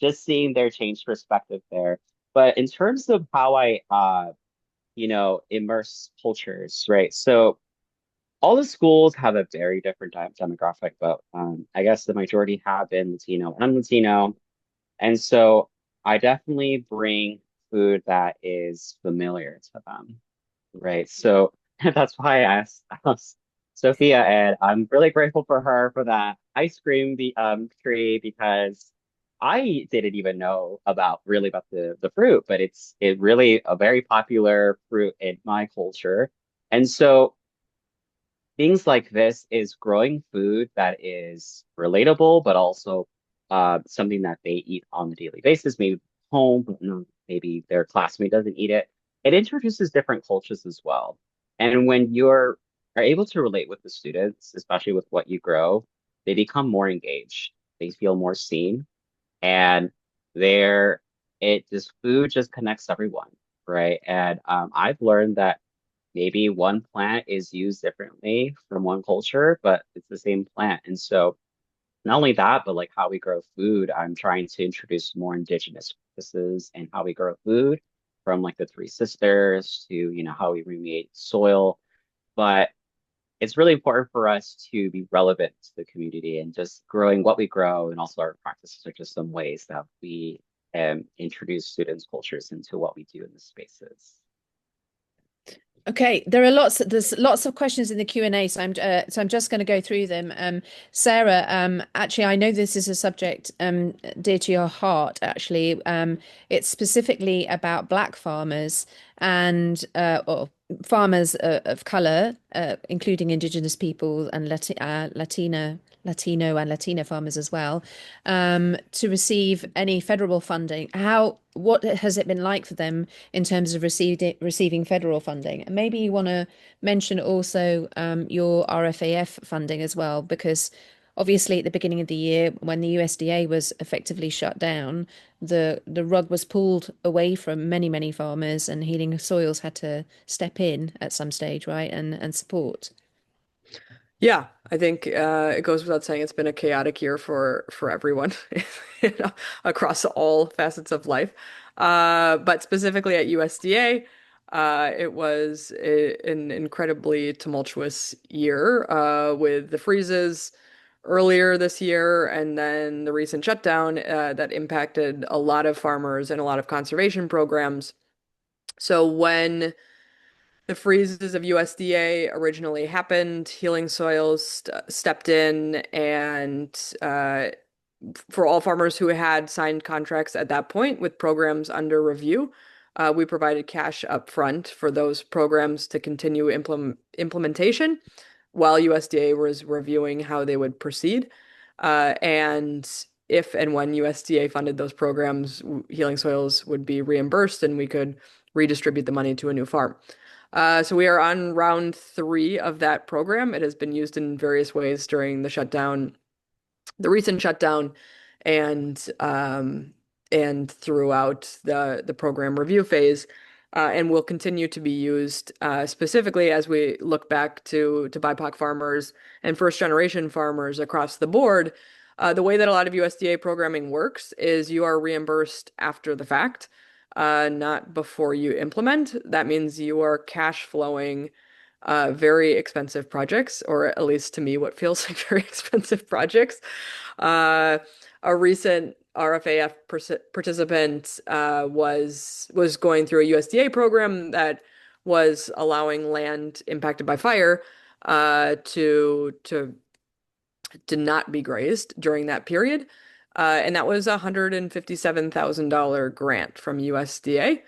just seeing their changed perspective there. But in terms of how I immerse cultures, right? So all the schools have a very different demographic, but I guess the majority have been Latino and I'm Latino. And so I definitely bring food that is familiar to them, right? So that's why I asked Sophia, and I'm really grateful for her for that ice cream tree because I didn't even know about the fruit, but it really a very popular fruit in my culture. And so things like this is growing food that is relatable, but also something that they eat on a daily basis, maybe home, but no, maybe their classmate doesn't eat it. It introduces different cultures as well. And when are able to relate with the students, especially with what you grow, they become more engaged. They feel more seen, and they're it just food just connects everyone, right? And I've learned that maybe one plant is used differently from one culture, but it's the same plant. And so not only that, but like how we grow food, I'm trying to introduce more indigenous practices and how we grow food from like the Three Sisters to, how we remediate soil. But it's really important for us to be relevant to the community and just growing what we grow and also our practices are just some ways that we introduce students' cultures into what we do in the spaces. Okay, there's lots of questions in the Q&A, so I'm just going to go through them. Sarah, actually, I know this is a subject dear to your heart. Actually, it's specifically about Black farmers and or farmers of color, including Indigenous people and Latino and Latina farmers as well, to receive any federal funding. What has it been like for them in terms of receiving federal funding? And maybe you want to mention also your RFAF funding as well, because obviously at the beginning of the year, when the USDA was effectively shut down, the rug was pulled away from many farmers, and Healing Soils had to step in at some stage, right, and support. Yeah, I think it goes without saying it's been a chaotic year for everyone, you know, across all facets of life. But specifically at USDA, it was an incredibly tumultuous year with the freezes earlier this year and then the recent shutdown that impacted a lot of farmers and a lot of conservation programs. So when the freezes of USDA originally happened, Healing Soils stepped in, and for all farmers who had signed contracts at that point with programs under review, we provided cash up front for those programs to continue implementation while USDA was reviewing how they would proceed. And if and when USDA funded those programs, Healing Soils would be reimbursed and we could redistribute the money to a new farm. So we are on round three of that program. It has been used in various ways during the shutdown, the recent shutdown, and throughout the program review phase, and will continue to be used specifically as we look back to BIPOC farmers and first generation farmers across the board. The way that a lot of USDA programming works is you are reimbursed after the fact, not before you implement. That means you are cash flowing very expensive projects, or at least to me, what feels like very expensive projects. Uh, a recent RFAF participant was going through a USDA program that was allowing land impacted by fire to not be grazed during that period. And that was a $157,000 grant from USDA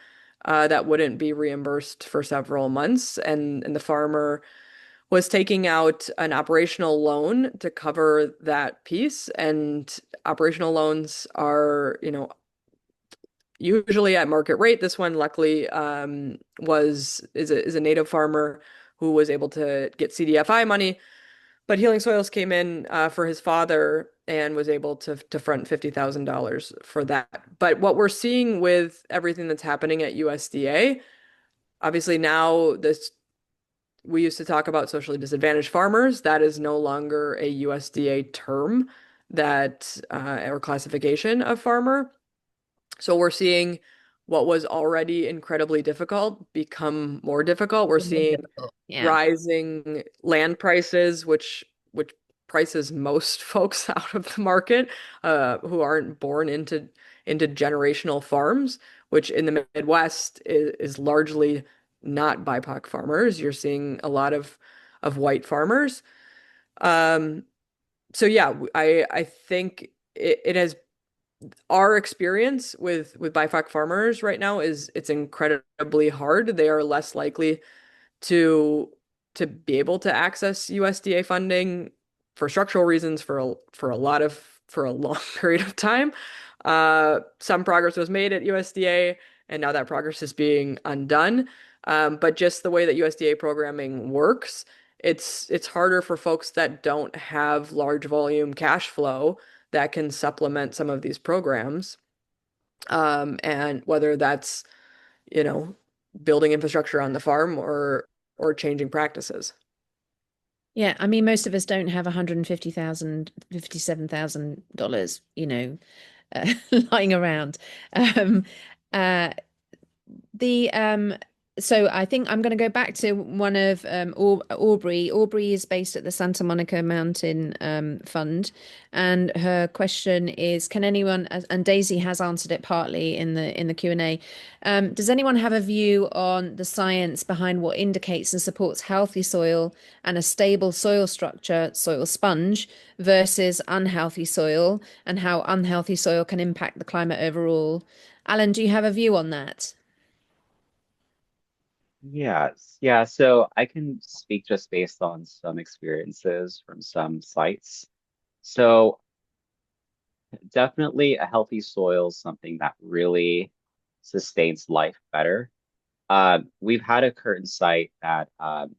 that wouldn't be reimbursed for several months. And the farmer was taking out an operational loan to cover that piece. And operational loans are, usually at market rate. This one, luckily, is a native farmer who was able to get CDFI money, but Healing Soils came in for his father and was able to front $50,000 for that. But what we're seeing with everything that's happening at USDA, obviously now this we used to talk about socially disadvantaged farmers. That is no longer a USDA term that or classification of farmer. So we're seeing what was already incredibly difficult become more difficult. We're More seeing difficult. Yeah. rising land prices, which prices most folks out of the market who aren't born into generational farms, which in the Midwest is largely not BIPOC farmers. You're seeing a lot of white farmers. Um, so yeah, I think it has our experience with BIPOC farmers right now is it's incredibly hard. They are less likely to be able to access USDA funding for structural reasons for a long period of time. Some progress was made at USDA, and now that progress is being undone. But just the way that USDA programming works, it's harder for folks that don't have large volume cash flow that can supplement some of these programs. And whether that's, you know, building infrastructure on the farm or changing practices. Yeah, I mean, most of us don't have 150,000, $57,000, lying around. Um, uh, the so I think I'm going to go back to one of Aubrey. Aubrey is based at the Santa Monica Mountain Fund, and her question is, can anyone, and Daisy has answered it partly in the Q&A. Does anyone have a view on the science behind what indicates and supports healthy soil and a stable soil structure, soil sponge, versus unhealthy soil, and how unhealthy soil can impact the climate overall? Alan, do you have a view on that? Yes. Yeah. So I can speak just based on some experiences from some sites. So definitely a healthy soil is something that really sustains life better. We've had a current site that the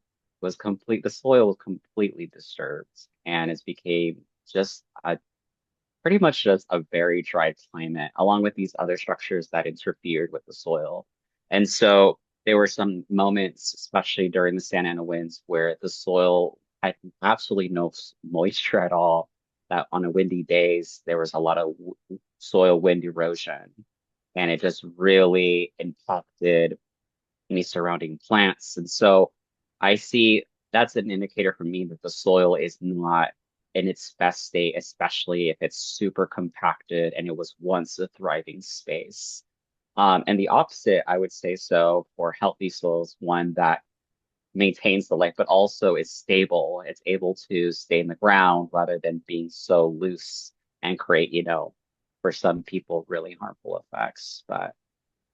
soil was completely disturbed and it became just pretty much just a very dry climate, along with these other structures that interfered with the soil. And so there were some moments, especially during the Santa Ana winds, where the soil had absolutely no moisture at all. That on a windy days, there was a lot of soil wind erosion, and it just really impacted any surrounding plants. And so I see that's an indicator for me that the soil is not in its best state, especially if it's super compacted and it was once a thriving space. And the opposite, I would say so for healthy soils, one that maintains the life, but also is stable. It's able to stay in the ground rather than being so loose and create, for some people, really harmful effects.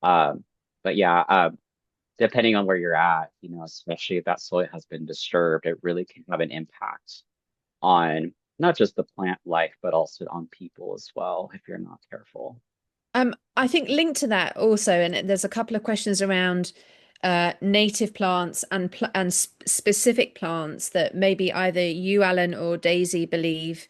Um, but yeah, depending on where you're at, especially if that soil has been disturbed, it really can have an impact on not just the plant life, but also on people as well, if you're not careful. I think linked to that also, and there's a couple of questions around native plants and specific plants that maybe either you, Alan, or Daisy believe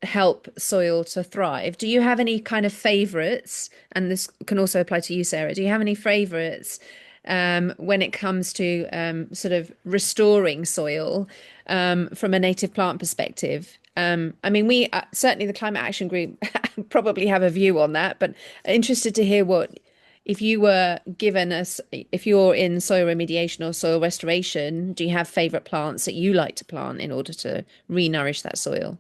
help soil to thrive. Do you have any kind of favorites? And this can also apply to you, Sarah. Do you have any favorites when it comes to sort of restoring soil from a native plant perspective? I mean, we certainly the Climate Action Group probably have a view on that, but interested to hear what if you were given us, if you're in soil remediation or soil restoration, do you have favorite plants that you like to plant in order to re-nourish that soil?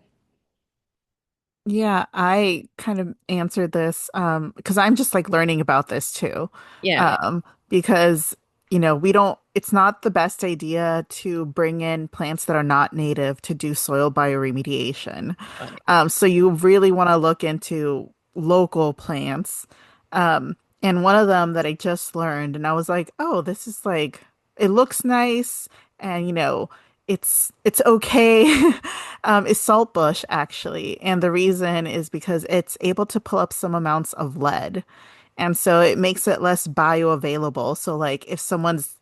Yeah, I kind of answered this because I'm just like learning about this too. Yeah. Um because we don't it's not the best idea to bring in plants that are not native to do soil bioremediation. Right. So you really want to look into local plants. And one of them that I just learned and I was like, "Oh, this is like it looks nice and it's okay." Is saltbush actually. And the reason is because it's able to pull up some amounts of lead. And so it makes it less bioavailable. So like if someone's,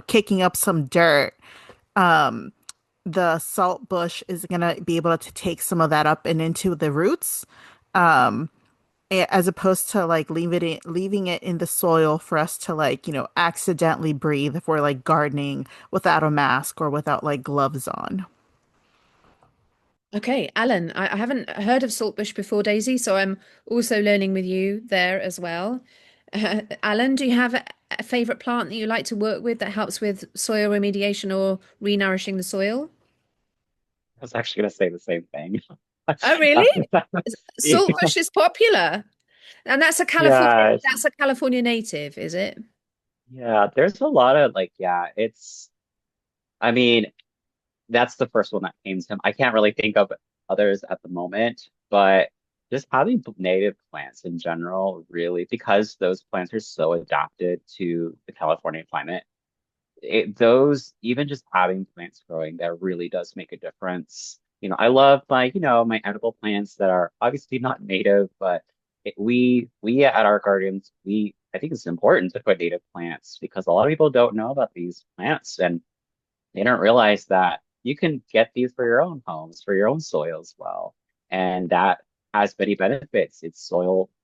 kicking up some dirt, um, the salt bush is gonna be able to take some of that up and into the roots. Um, as opposed to like leaving it in the soil for us to like, accidentally breathe if we're like gardening without a mask or without like gloves on. Okay, Alan, I haven't heard of saltbush before, Daisy, so I'm also learning with you there as well. Alan, do you have a favorite plant that you like to work with that helps with soil remediation or re-nourishing the soil? I was actually going to say the same thing. Oh, really? Yeah, Saltbush is popular, and yeah, that's a California native, is it? yeah. There's a lot of like, yeah, I mean, that's the first one that came to him. I can't really think of others at the moment, but just having native plants in general, really, because those plants are so adapted to the California climate, those even just having plants growing there really does make a difference. I love my edible plants that are obviously not native, but we at our gardens, I think it's important to put native plants because a lot of people don't know about these plants and They don't realize that you can get these for your own homes, for your own soil as well. And that has many benefits. It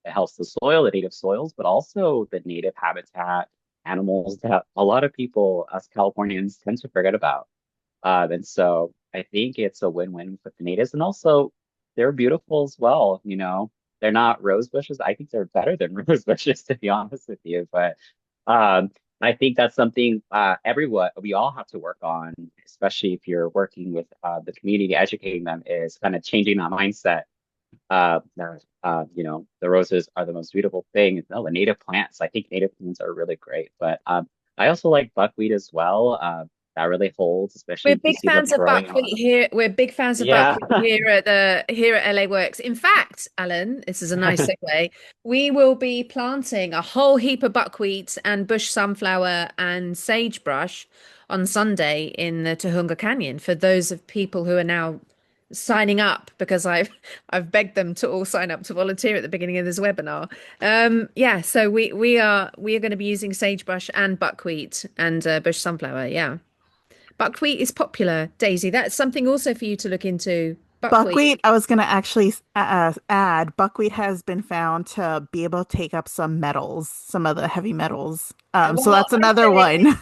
helps the soil, the native soils, but also the native habitat, animals that a lot of people, us Californians, tend to forget about. And so I think it's a win-win for the natives. And also, they're beautiful as well. They're not rose bushes. I think they're better than rose bushes, to be honest with you. But um, I think that's something everyone, we all have to work on, especially if you're working with the community, educating them, is kind of changing that mindset. The roses are the most beautiful thing. No, the native plants. I think native plants are really great. But I also like buckwheat as well. That really holds, especially We're if you big see them fans of growing on. buckwheat here. We're big fans of Yeah. buckwheat here at LA Works. In fact, Alan, this is a nice segue. We will be planting a whole heap of buckwheat and bush sunflower and sagebrush on Sunday in the Tahunga Canyon for those of people who are now signing up because I've begged them to all sign up to volunteer at the beginning of this webinar. Yeah, so we are going to be using sagebrush and buckwheat and bush sunflower. Yeah. Buckwheat is popular, Daisy. That's something also for you to look into. Buckwheat. Buckwheat, I was going to actually add, buckwheat has been found to be able to take up some metals, some of the heavy metals. So Well, that's I another say one.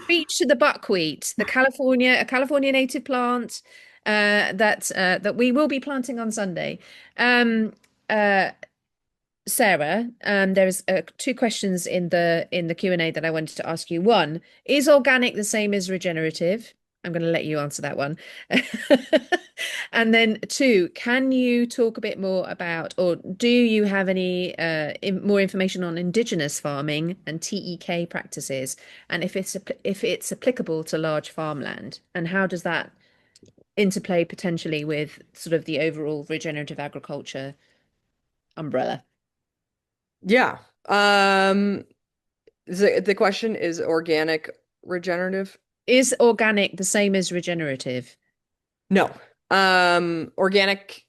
preach to the buckwheat, a California native plant that we will be planting on Sunday. Um, uh, Sarah, there's two questions in the Q&A that I wanted to ask you. One, is organic the same as regenerative? I'm going to let you answer that one. And then two, can you talk a bit more about, or do you have any more information on indigenous farming and TEK practices, and if it's applicable to large farmland, and how does that interplay potentially with sort of the overall regenerative agriculture umbrella? Yeah. Um, the question is organic regenerative? Is organic the same as regenerative? No. Organic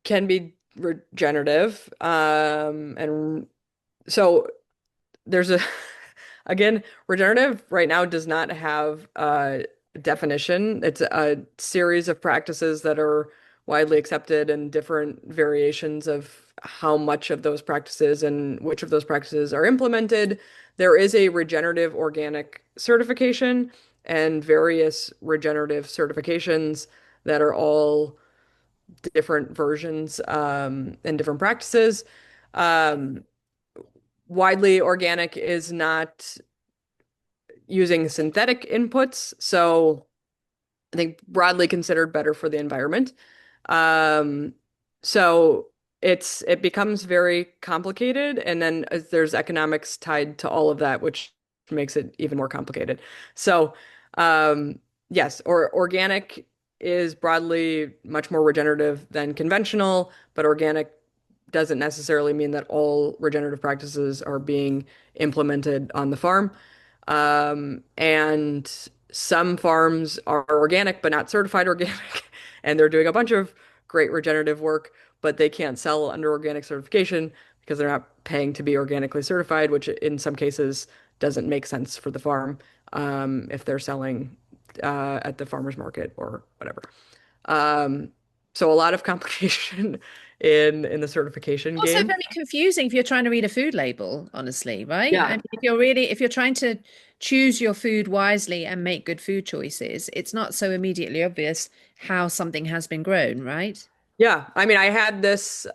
can be regenerative. And so there's a again, regenerative right now does not have a definition. It's a series of practices that are widely accepted and different variations of how much of those practices and which of those practices are implemented. There is a regenerative organic certification and various regenerative certifications that are all different versions and different practices. Um, Widely organic is not using synthetic inputs, so I think broadly considered better for the environment. Um, so it becomes very complicated, and then there's economics tied to all of that, which makes it even more complicated. So yes, or organic is broadly much more regenerative than conventional, but organic doesn't necessarily mean that all regenerative practices are being implemented on the farm. And some farms are organic but not certified organic, and they're doing a bunch of great regenerative work, but they can't sell under organic certification because they're not paying to be organically certified, which in some cases doesn't make sense for the farm if they're selling at the farmer's market or whatever. Um, so a lot of complication in the certification Also game. very confusing if you're trying to read a food label, honestly, right? I Yeah. mean, if you're trying to choose your food wisely and make good food choices, it's not so immediately obvious how something has been grown, right? Yeah, I mean, I had this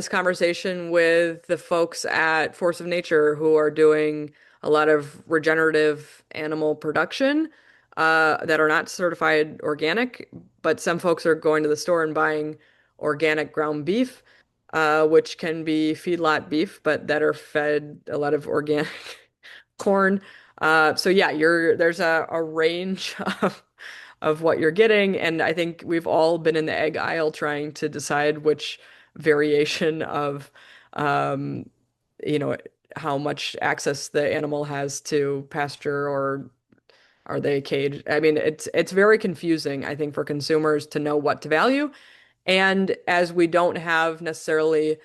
conversation with the folks at Force of Nature who are doing a lot of regenerative animal production that are not certified organic, but some folks are going to the store and buying organic ground beef, which can be feedlot beef, but that are fed a lot of organic corn. So yeah, there's a range of what you're getting, and I think we've all been in the egg aisle trying to decide which variation of um, you know, how much access the animal has to pasture or are they caged? I mean, it's very confusing, I think, for consumers to know what to value. And as we don't have necessarily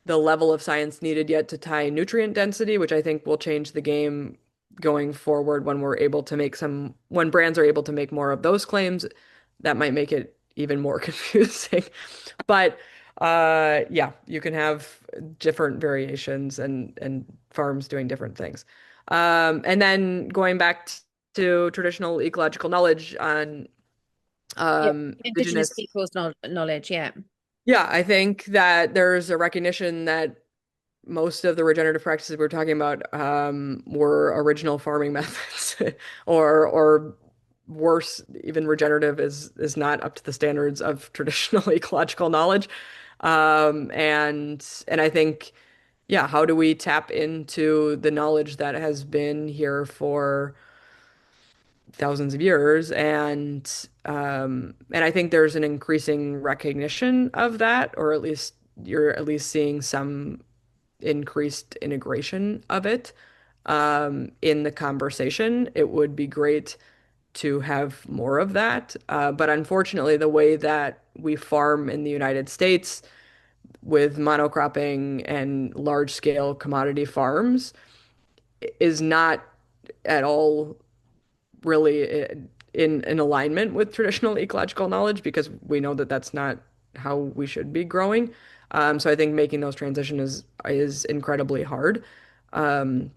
the level of science needed yet to tie nutrient density, which I think will change the game going forward when we're able to make some, when brands are able to make more of those claims, that might make it even more confusing. But yeah, you can have different variations and farms doing different things. And then going back to traditional ecological knowledge on Yeah, Indigenous indigenous, people's knowledge. Yeah. yeah, I think that there's a recognition that most of the regenerative practices we were talking about were original farming methods, or worse, even regenerative is not up to the standards of traditional ecological knowledge. And I think, yeah, how do we tap into the knowledge that has been here for thousands of years? And I think there's an increasing recognition of that, or at least you're at least seeing some increased integration of it in the conversation. It would be great to have more of that. But unfortunately, the way that we farm in the United States with monocropping and large scale commodity farms is not at all really in alignment with traditional ecological knowledge, because we know that that's not how we should be growing. So I think making those transitions is incredibly hard. Um,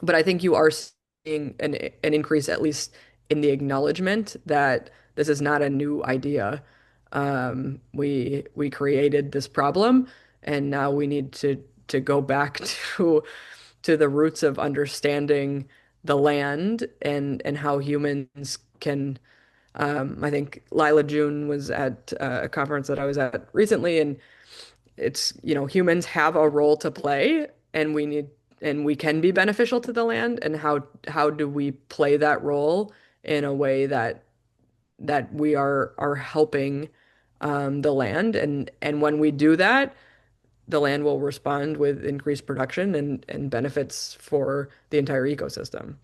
but I think you are seeing an increase, at least in the acknowledgement that this is not a new idea. We created this problem, and now we need to go back to the roots of understanding the land and how humans can. I think Lila June was at a conference that I was at recently, and it's, humans have a role to play, and we can be beneficial to the land, and how do we play that role in a way that we are helping the land, and when we do that, the land will respond with increased production and benefits for the entire ecosystem.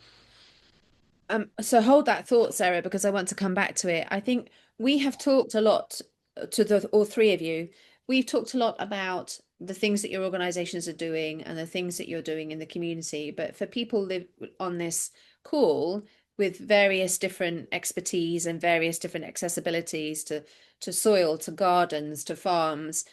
So hold that thought, Sarah, because I want to come back to it. I think we have talked a lot to all three of you. We've talked a lot about the things that your organizations are doing and the things that you're doing in the community. But for people live on this call with various different expertise and various different accessibilities to soil, to gardens, to farms,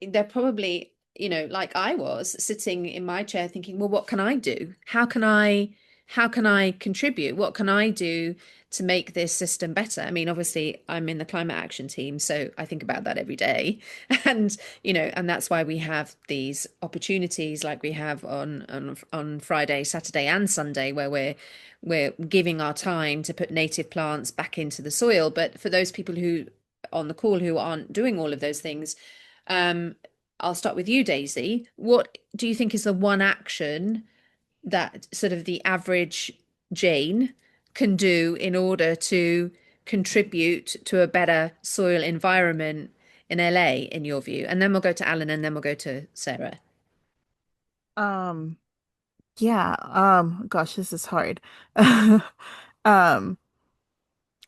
they're probably, like I was sitting in my chair thinking, well, what can I do? How can I contribute? What can I do to make this system better? I mean, obviously, I'm in the climate action team, so I think about that every day. And, and that's why we have these opportunities like we have on Friday, Saturday, and Sunday, where we're giving our time to put native plants back into the soil. But for those people who on the call who aren't doing all of those things, um, I'll start with you, Daisy. What do you think is the one action that sort of the average Jane can do in order to contribute to a better soil environment in LA, in your view? And then we'll go to Alan and then we'll go to Sarah. Um, yeah, gosh, this is hard. Um,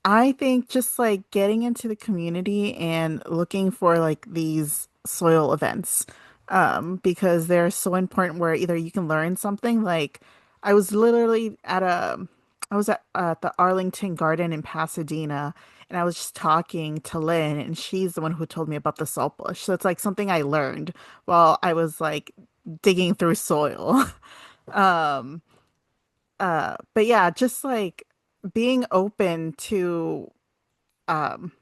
I think just like getting into the community and looking for like these soil events, because they're so important where either you can learn something like I was literally I was at the Arlington Garden in Pasadena and I was just talking to Lynn and she's the one who told me about the salt bush. So it's like something I learned while I was like digging through soil. Um, but yeah, just like being open to um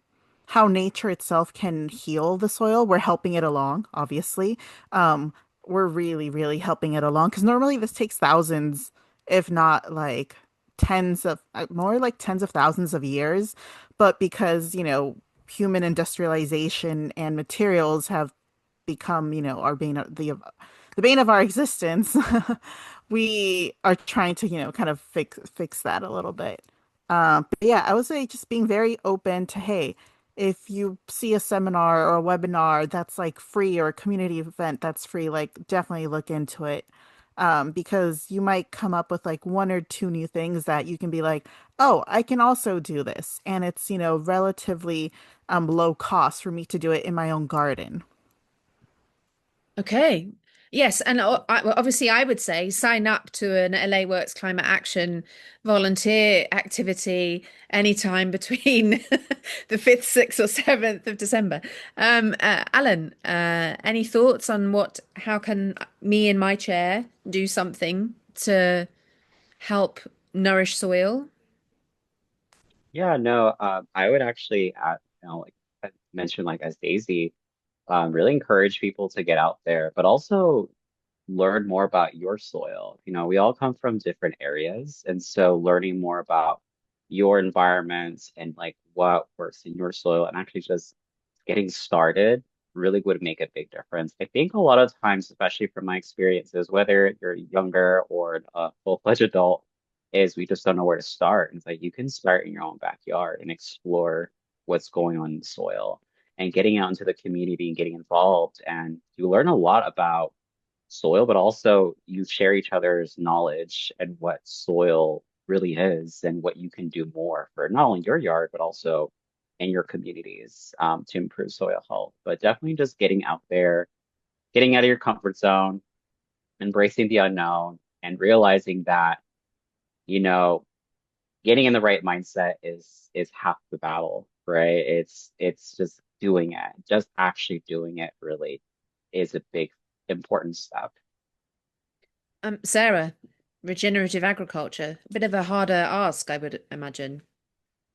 how nature itself can heal the soil. We're helping it along, obviously. Um, we're really, really helping it along because normally this takes thousands, if not like tens of more like tens of thousands of years. But because, human industrialization and materials have become, our bane of the bane of our existence, we are trying to, kind of fix that a little bit. But yeah, I would say just being very open to, hey, if you see a seminar or a webinar that's like free or a community event that's free, like definitely look into it. Because you might come up with like one or two new things that you can be like, oh, I can also do this. And it's, relatively low cost for me to do it in my own garden. Okay. Yes, and well, obviously, I would say sign up to an LA Works Climate Action volunteer activity anytime between the 5th, 6th, or 7th of December. Alan, any thoughts on how can me in my chair do something to help nourish soil? Yeah, no, I would actually, like I mentioned, like as Daisy, really encourage people to get out there, but also learn more about your soil. We all come from different areas, and so learning more about your environment and like what works in your soil and actually just getting started really would make a big difference. I think a lot of times, especially from my experiences, whether you're younger or a full-fledged adult, is we just don't know where to start. And it's like you can start in your own backyard and explore what's going on in the soil and getting out into the community and getting involved. And you learn a lot about soil, but also you share each other's knowledge and what soil really is and what you can do more for not only your yard, but also in your communities to improve soil health. But definitely just getting out there, getting out of your comfort zone, embracing the unknown, and realizing that, you know, getting in the right mindset is half the battle, right? It's just doing it, just actually doing it really is a big important step. Sarah, regenerative agriculture, a bit of a harder ask, I would imagine.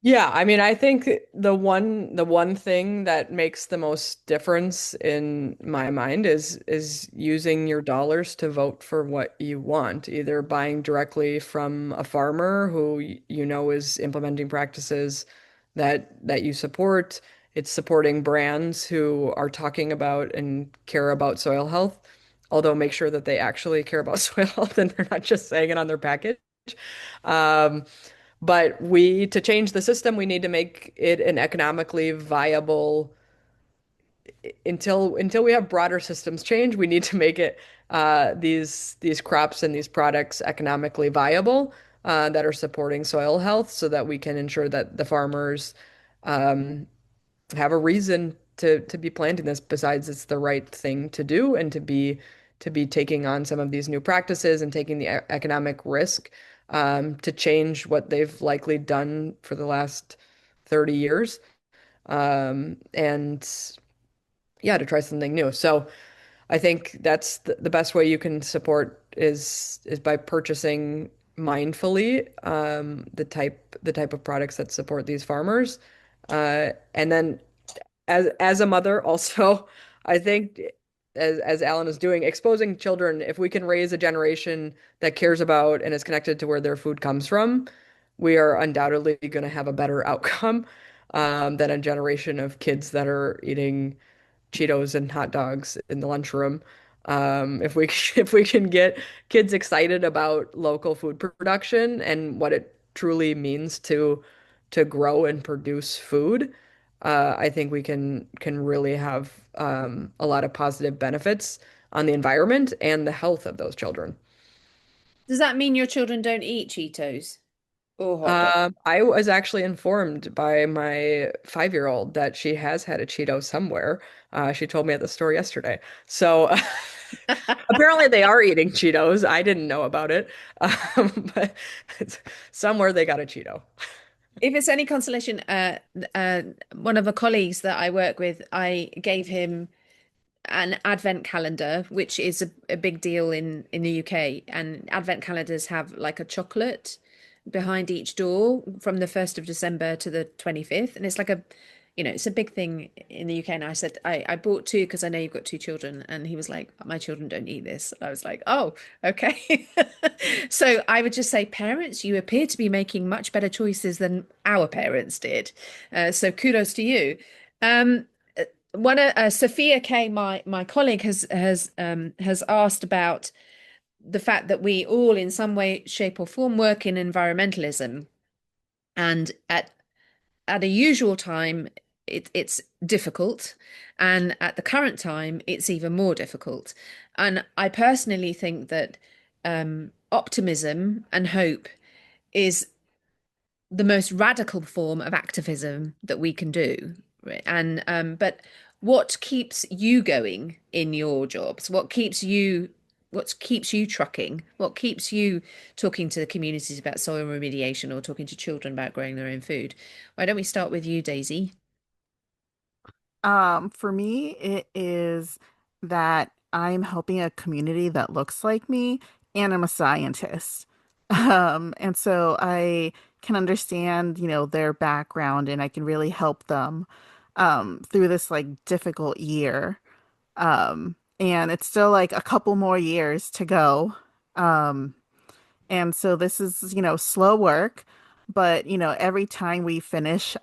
Yeah, I mean, I think the one thing that makes the most difference in my mind is using your dollars to vote for what you want, either buying directly from a farmer who you know is implementing practices that you support. It's supporting brands who are talking about and care about soil health, although make sure that they actually care about soil health and they're not just saying it on their package. Um, but to change the system, we need to make it an economically viable until we have broader systems change, we need to make it these crops and these products economically viable that are supporting soil health so that we can ensure that the farmers um, have a reason to be planting this besides it's the right thing to do and to be taking on some of these new practices and taking the economic risk to change what they've likely done for the last 30 years. And yeah, to try something new. So I think that's the best way you can support is by purchasing mindfully the type of products that support these farmers. And then as a mother also, I think as Alan is doing, exposing children, if we can raise a generation that cares about and is connected to where their food comes from, we are undoubtedly going to have a better outcome than a generation of kids that are eating Cheetos and hot dogs in the lunchroom. If we if we can get kids excited about local food production and what it truly means to grow and produce food, I think we can really have a lot of positive benefits on the environment and the health of those children. Does that mean your children don't eat Cheetos or hot dogs? I was actually informed by my 5-year-old that she has had a Cheeto somewhere. She told me at the store yesterday. So apparently they are eating Cheetos. I didn't know about it. But somewhere they got a Cheeto. If it's any consolation, one of the colleagues that I work with, I gave him an advent calendar, which is a big deal in the UK. And advent calendars have like a chocolate behind each door from the 1st of December to the 25th. And it's like it's a big thing in the UK. And I said, I bought two because I know you've got two children. And he was like, my children don't eat this. I was like, oh, okay. So I would just say, parents, you appear to be making much better choices than our parents did. So kudos to you. Um, Sophia K, my colleague, has asked about the fact that we all, in some way, shape, or form, work in environmentalism, and at a usual time, it's difficult, and at the current time, it's even more difficult. And I personally think that optimism and hope is the most radical form of activism that we can do. Right? And but what keeps you going in your jobs? What keeps you trucking? What keeps you talking to the communities about soil remediation or talking to children about growing their own food? Why don't we start with you, Daisy? For me, it is that I'm helping a community that looks like me, and I'm a scientist. And so I can understand, their background, and I can really help them through this like difficult year. And it's still like a couple more years to go. Um, and so this is, slow work, but every time we finish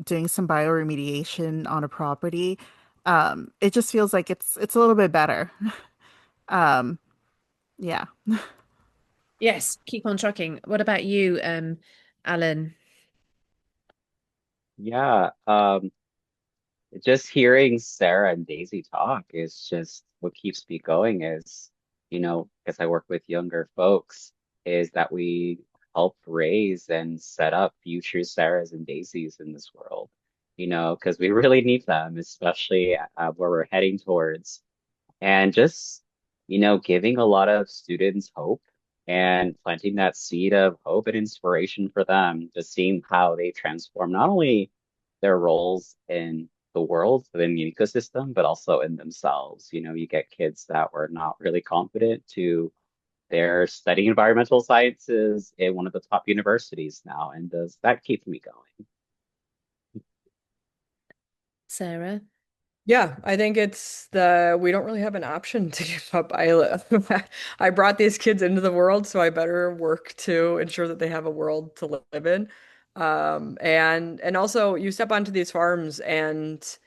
doing some bioremediation on a property, it just feels like it's a little bit better. Um, yeah. Yes, keep on trucking. What about you, Alan? Yeah. Just hearing Sarah and Daisy talk is just what keeps me going is, because I work with younger folks, is that we help raise and set up future Sarahs and Daisies in this world, because we really need them, especially where we're heading towards. And just, giving a lot of students hope and planting that seed of hope and inspiration for them, just seeing how they transform not only their roles in the world, within the ecosystem, but also in themselves. You get kids that were not really confident to they're studying environmental sciences in one of the top universities now, and does that keeps me going. Sarah? Yeah, I think it's the we don't really have an option to give up. I brought these kids into the world, so I better work to ensure that they have a world to live in. And also you step onto these farms and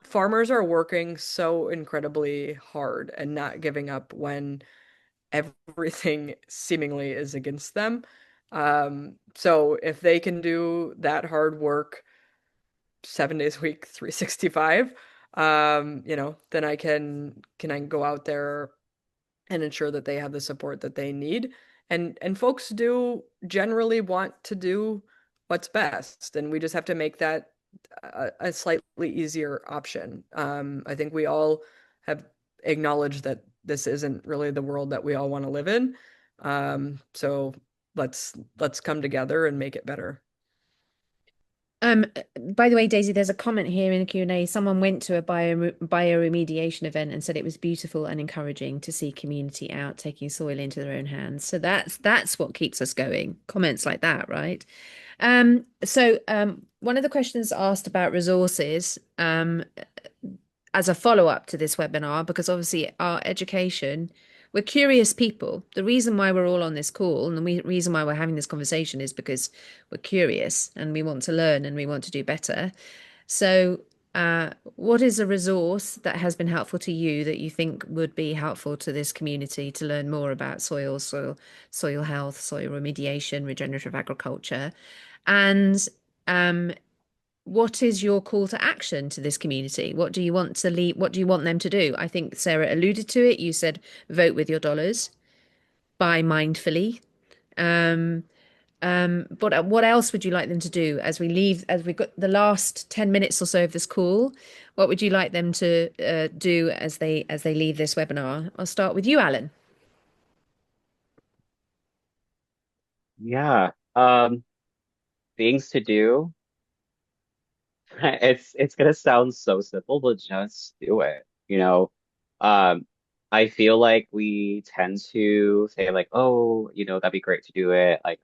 farmers are working so incredibly hard and not giving up when everything seemingly is against them. So if they can do that hard work 7 days a week, 365, then I go out there and ensure that they have the support that they need. And folks do generally want to do what's best, and we just have to make that a slightly easier option. I think we all have acknowledged that this isn't really the world that we all want to live in. So let's come together and make it better. Um, by the way, Daisy, there's a comment here in the Q&A. Someone went to a bioremediation event and said it was beautiful and encouraging to see community out taking soil into their own hands. So that's what keeps us going. Comments like that, right? So one of the questions asked about resources, as a follow-up to this webinar, because obviously our education, we're curious people. The reason why we're all on this call and the reason why we're having this conversation is because we're curious and we want to learn and we want to do better. So, what is a resource that has been helpful to you that you think would be helpful to this community to learn more about soil health, soil remediation, regenerative agriculture? And what is your call to action to this community? What do you want to leave? What do you want them to do? I think Sarah alluded to it. You said vote with your dollars, buy mindfully. Um, but what else would you like them to do as we leave, as we've got the last 10 minutes or so of this call? What would you like them to do as they leave this webinar? I'll start with you, Alan. Yeah. Things to do. It's gonna sound so simple, but just do it. Um, I feel like we tend to say like, oh, that'd be great to do it. Like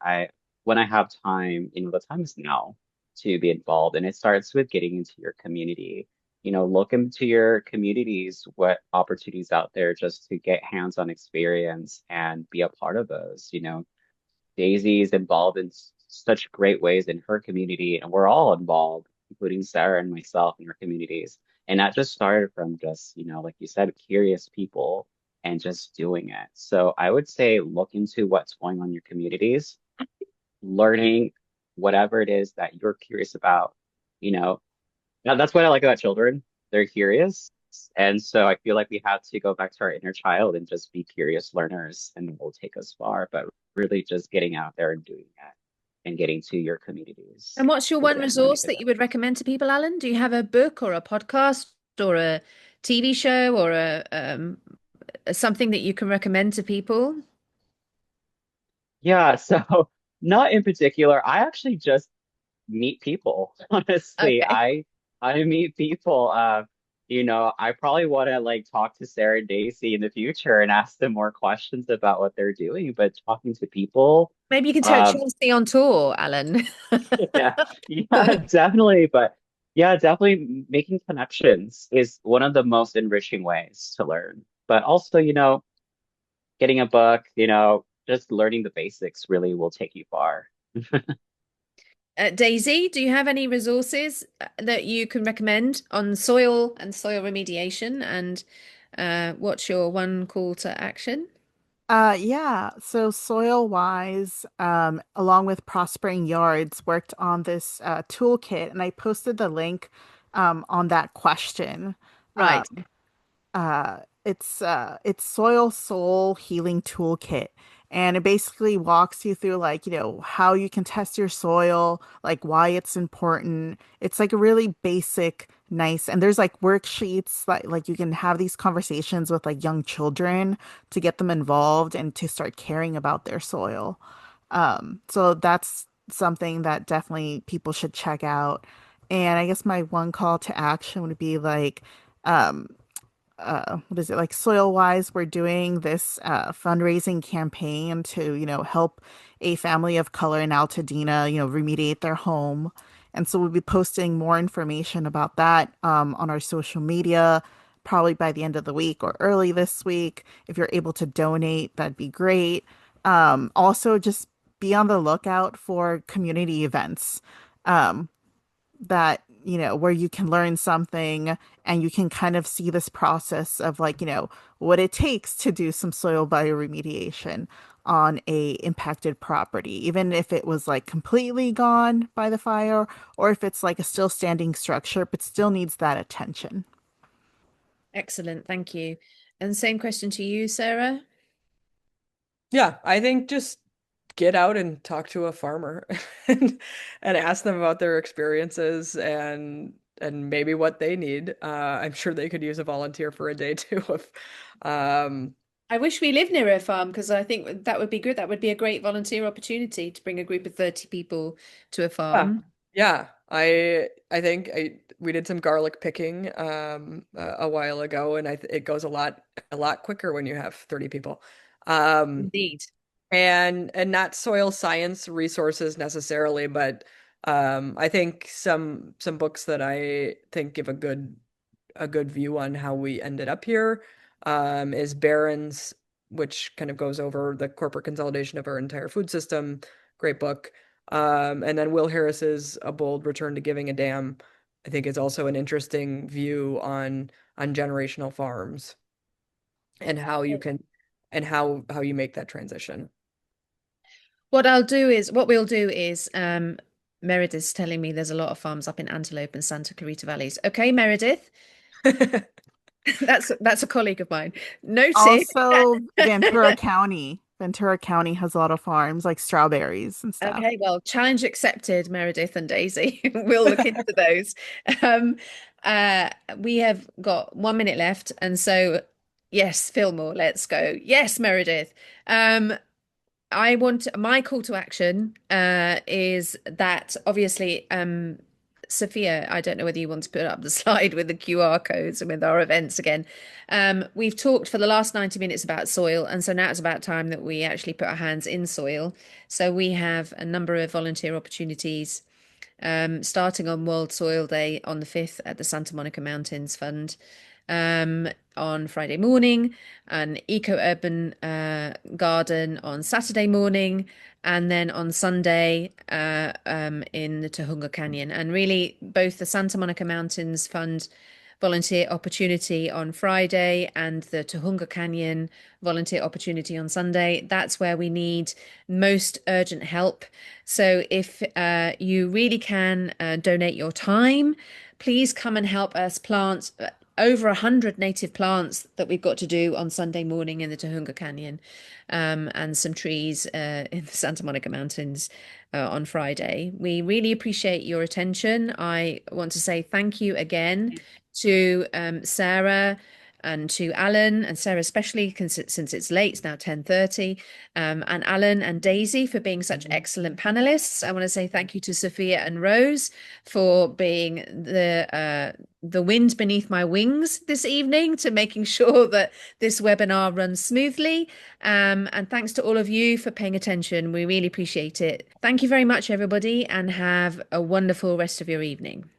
when I have time, the time is now to be involved, and it starts with getting into your community. Look into your communities, what opportunities out there just to get hands-on experience and be a part of those. Daisy is involved in such great ways in her community, and we're all involved, including Sarah and myself in our communities. And that just started from just, like you said, curious people and just doing it. So I would say look into what's going on in your communities, learning whatever it is that you're curious about. You know, now that's what I like about children. They're curious. And so I feel like we have to go back to our inner child and just be curious learners, and it will take us far, but really just getting out there and doing that. and getting to your communities. And what's your So one definitely resource do that you would recommend to people, Alan? Do you have a book or a podcast or a TV show or something that you can recommend to people? Yeah, so not in particular. I actually just meet people. Honestly, Okay. I meet people. I probably want to like talk to Sarah and Daisy in the future and ask them more questions about what they're doing. But talking to people, Maybe you can take um, Chelsea on tour, Alan. yeah, yeah, definitely. But yeah, definitely making connections is one of the most enriching ways to learn. But also, getting a book, just learning the basics really will take you far. Daisy, do you have any resources that you can recommend on soil and soil remediation? And what's your one call to action? Yeah. So Soil Wise, along with Prospering Yards, worked on this toolkit, and I posted the link on that question. Right. Um, it's Soil Soul Healing Toolkit. And it basically walks you through like, how you can test your soil, like why it's important. It's like a really basic, nice, and there's like worksheets like you can have these conversations with like young children to get them involved and to start caring about their soil. So that's something that definitely people should check out. And I guess my one call to action would be like, um, what is it like soil wise we're doing this fundraising campaign to help a family of color in Altadena remediate their home, and so we'll be posting more information about that on our social media probably by the end of the week or early this week. If you're able to donate, that'd be great. Also just be on the lookout for community events that where you can learn something and you can kind of see this process of like what it takes to do some soil bioremediation on a impacted property, even if it was like completely gone by the fire or if it's like a still standing structure but still needs that attention. Excellent. Thank you. And same question to you, Sarah. Yeah, I think just get out and talk to a farmer and ask them about their experiences and maybe what they need. I'm sure they could use a volunteer for a day too. If, um, I wish we lived near a farm because I think that would be good. That would be a great volunteer opportunity to bring a group of 30 people to a yeah, farm. yeah. I think we did some garlic picking a while ago, and it goes a lot quicker when you have 30 people. Um, Indeed. and not soil science resources necessarily, but I think some books that I think give a good view on how we ended up here is Barron's, which kind of goes over the corporate consolidation of our entire food system. Great book. And then Will Harris's A Bold Return to Giving a Damn, I think is also an interesting view on generational farms and how you can and how you make that transition. What we'll do is, Meredith's telling me there's a lot of farms up in Antelope and Santa Clarita Valleys. Okay, Meredith, that's a colleague of mine. Noted. Also, Ventura County has a lot of farms like strawberries and stuff. Okay, well, challenge accepted, Meredith and Daisy. We'll look into those. Um, we have got 1 minute left, and so yes, Fillmore, let's go. Yes, Meredith. I want my call to action is that obviously Sophia, I don't know whether you want to put up the slide with the QR codes and with our events again. We've talked for the last 90 minutes about soil, and so now it's about time that we actually put our hands in soil. So we have a number of volunteer opportunities starting on World Soil Day on the 5th at the Santa Monica Mountains Fund on Friday morning, an eco-urban garden on Saturday morning, and then on Sunday in the Tujunga Canyon. And really, both the Santa Monica Mountains Fund volunteer opportunity on Friday and the Tujunga Canyon volunteer opportunity on Sunday. That's where we need most urgent help. So if you really can donate your time, please come and help us plant over 100 native plants that we've got to do on Sunday morning in the Tahunga Canyon, and some trees in the Santa Monica Mountains on Friday. We really appreciate your attention. I want to say thank you again to Sarah and to Alan, and Sarah especially since it's late, it's now 10:30, and Alan and Daisy for being such excellent panelists. I want to say thank you to Sophia and Rose for being the wind beneath my wings this evening to making sure that this webinar runs smoothly. And thanks to all of you for paying attention. We really appreciate it. Thank you very much, everybody, and have a wonderful rest of your evening.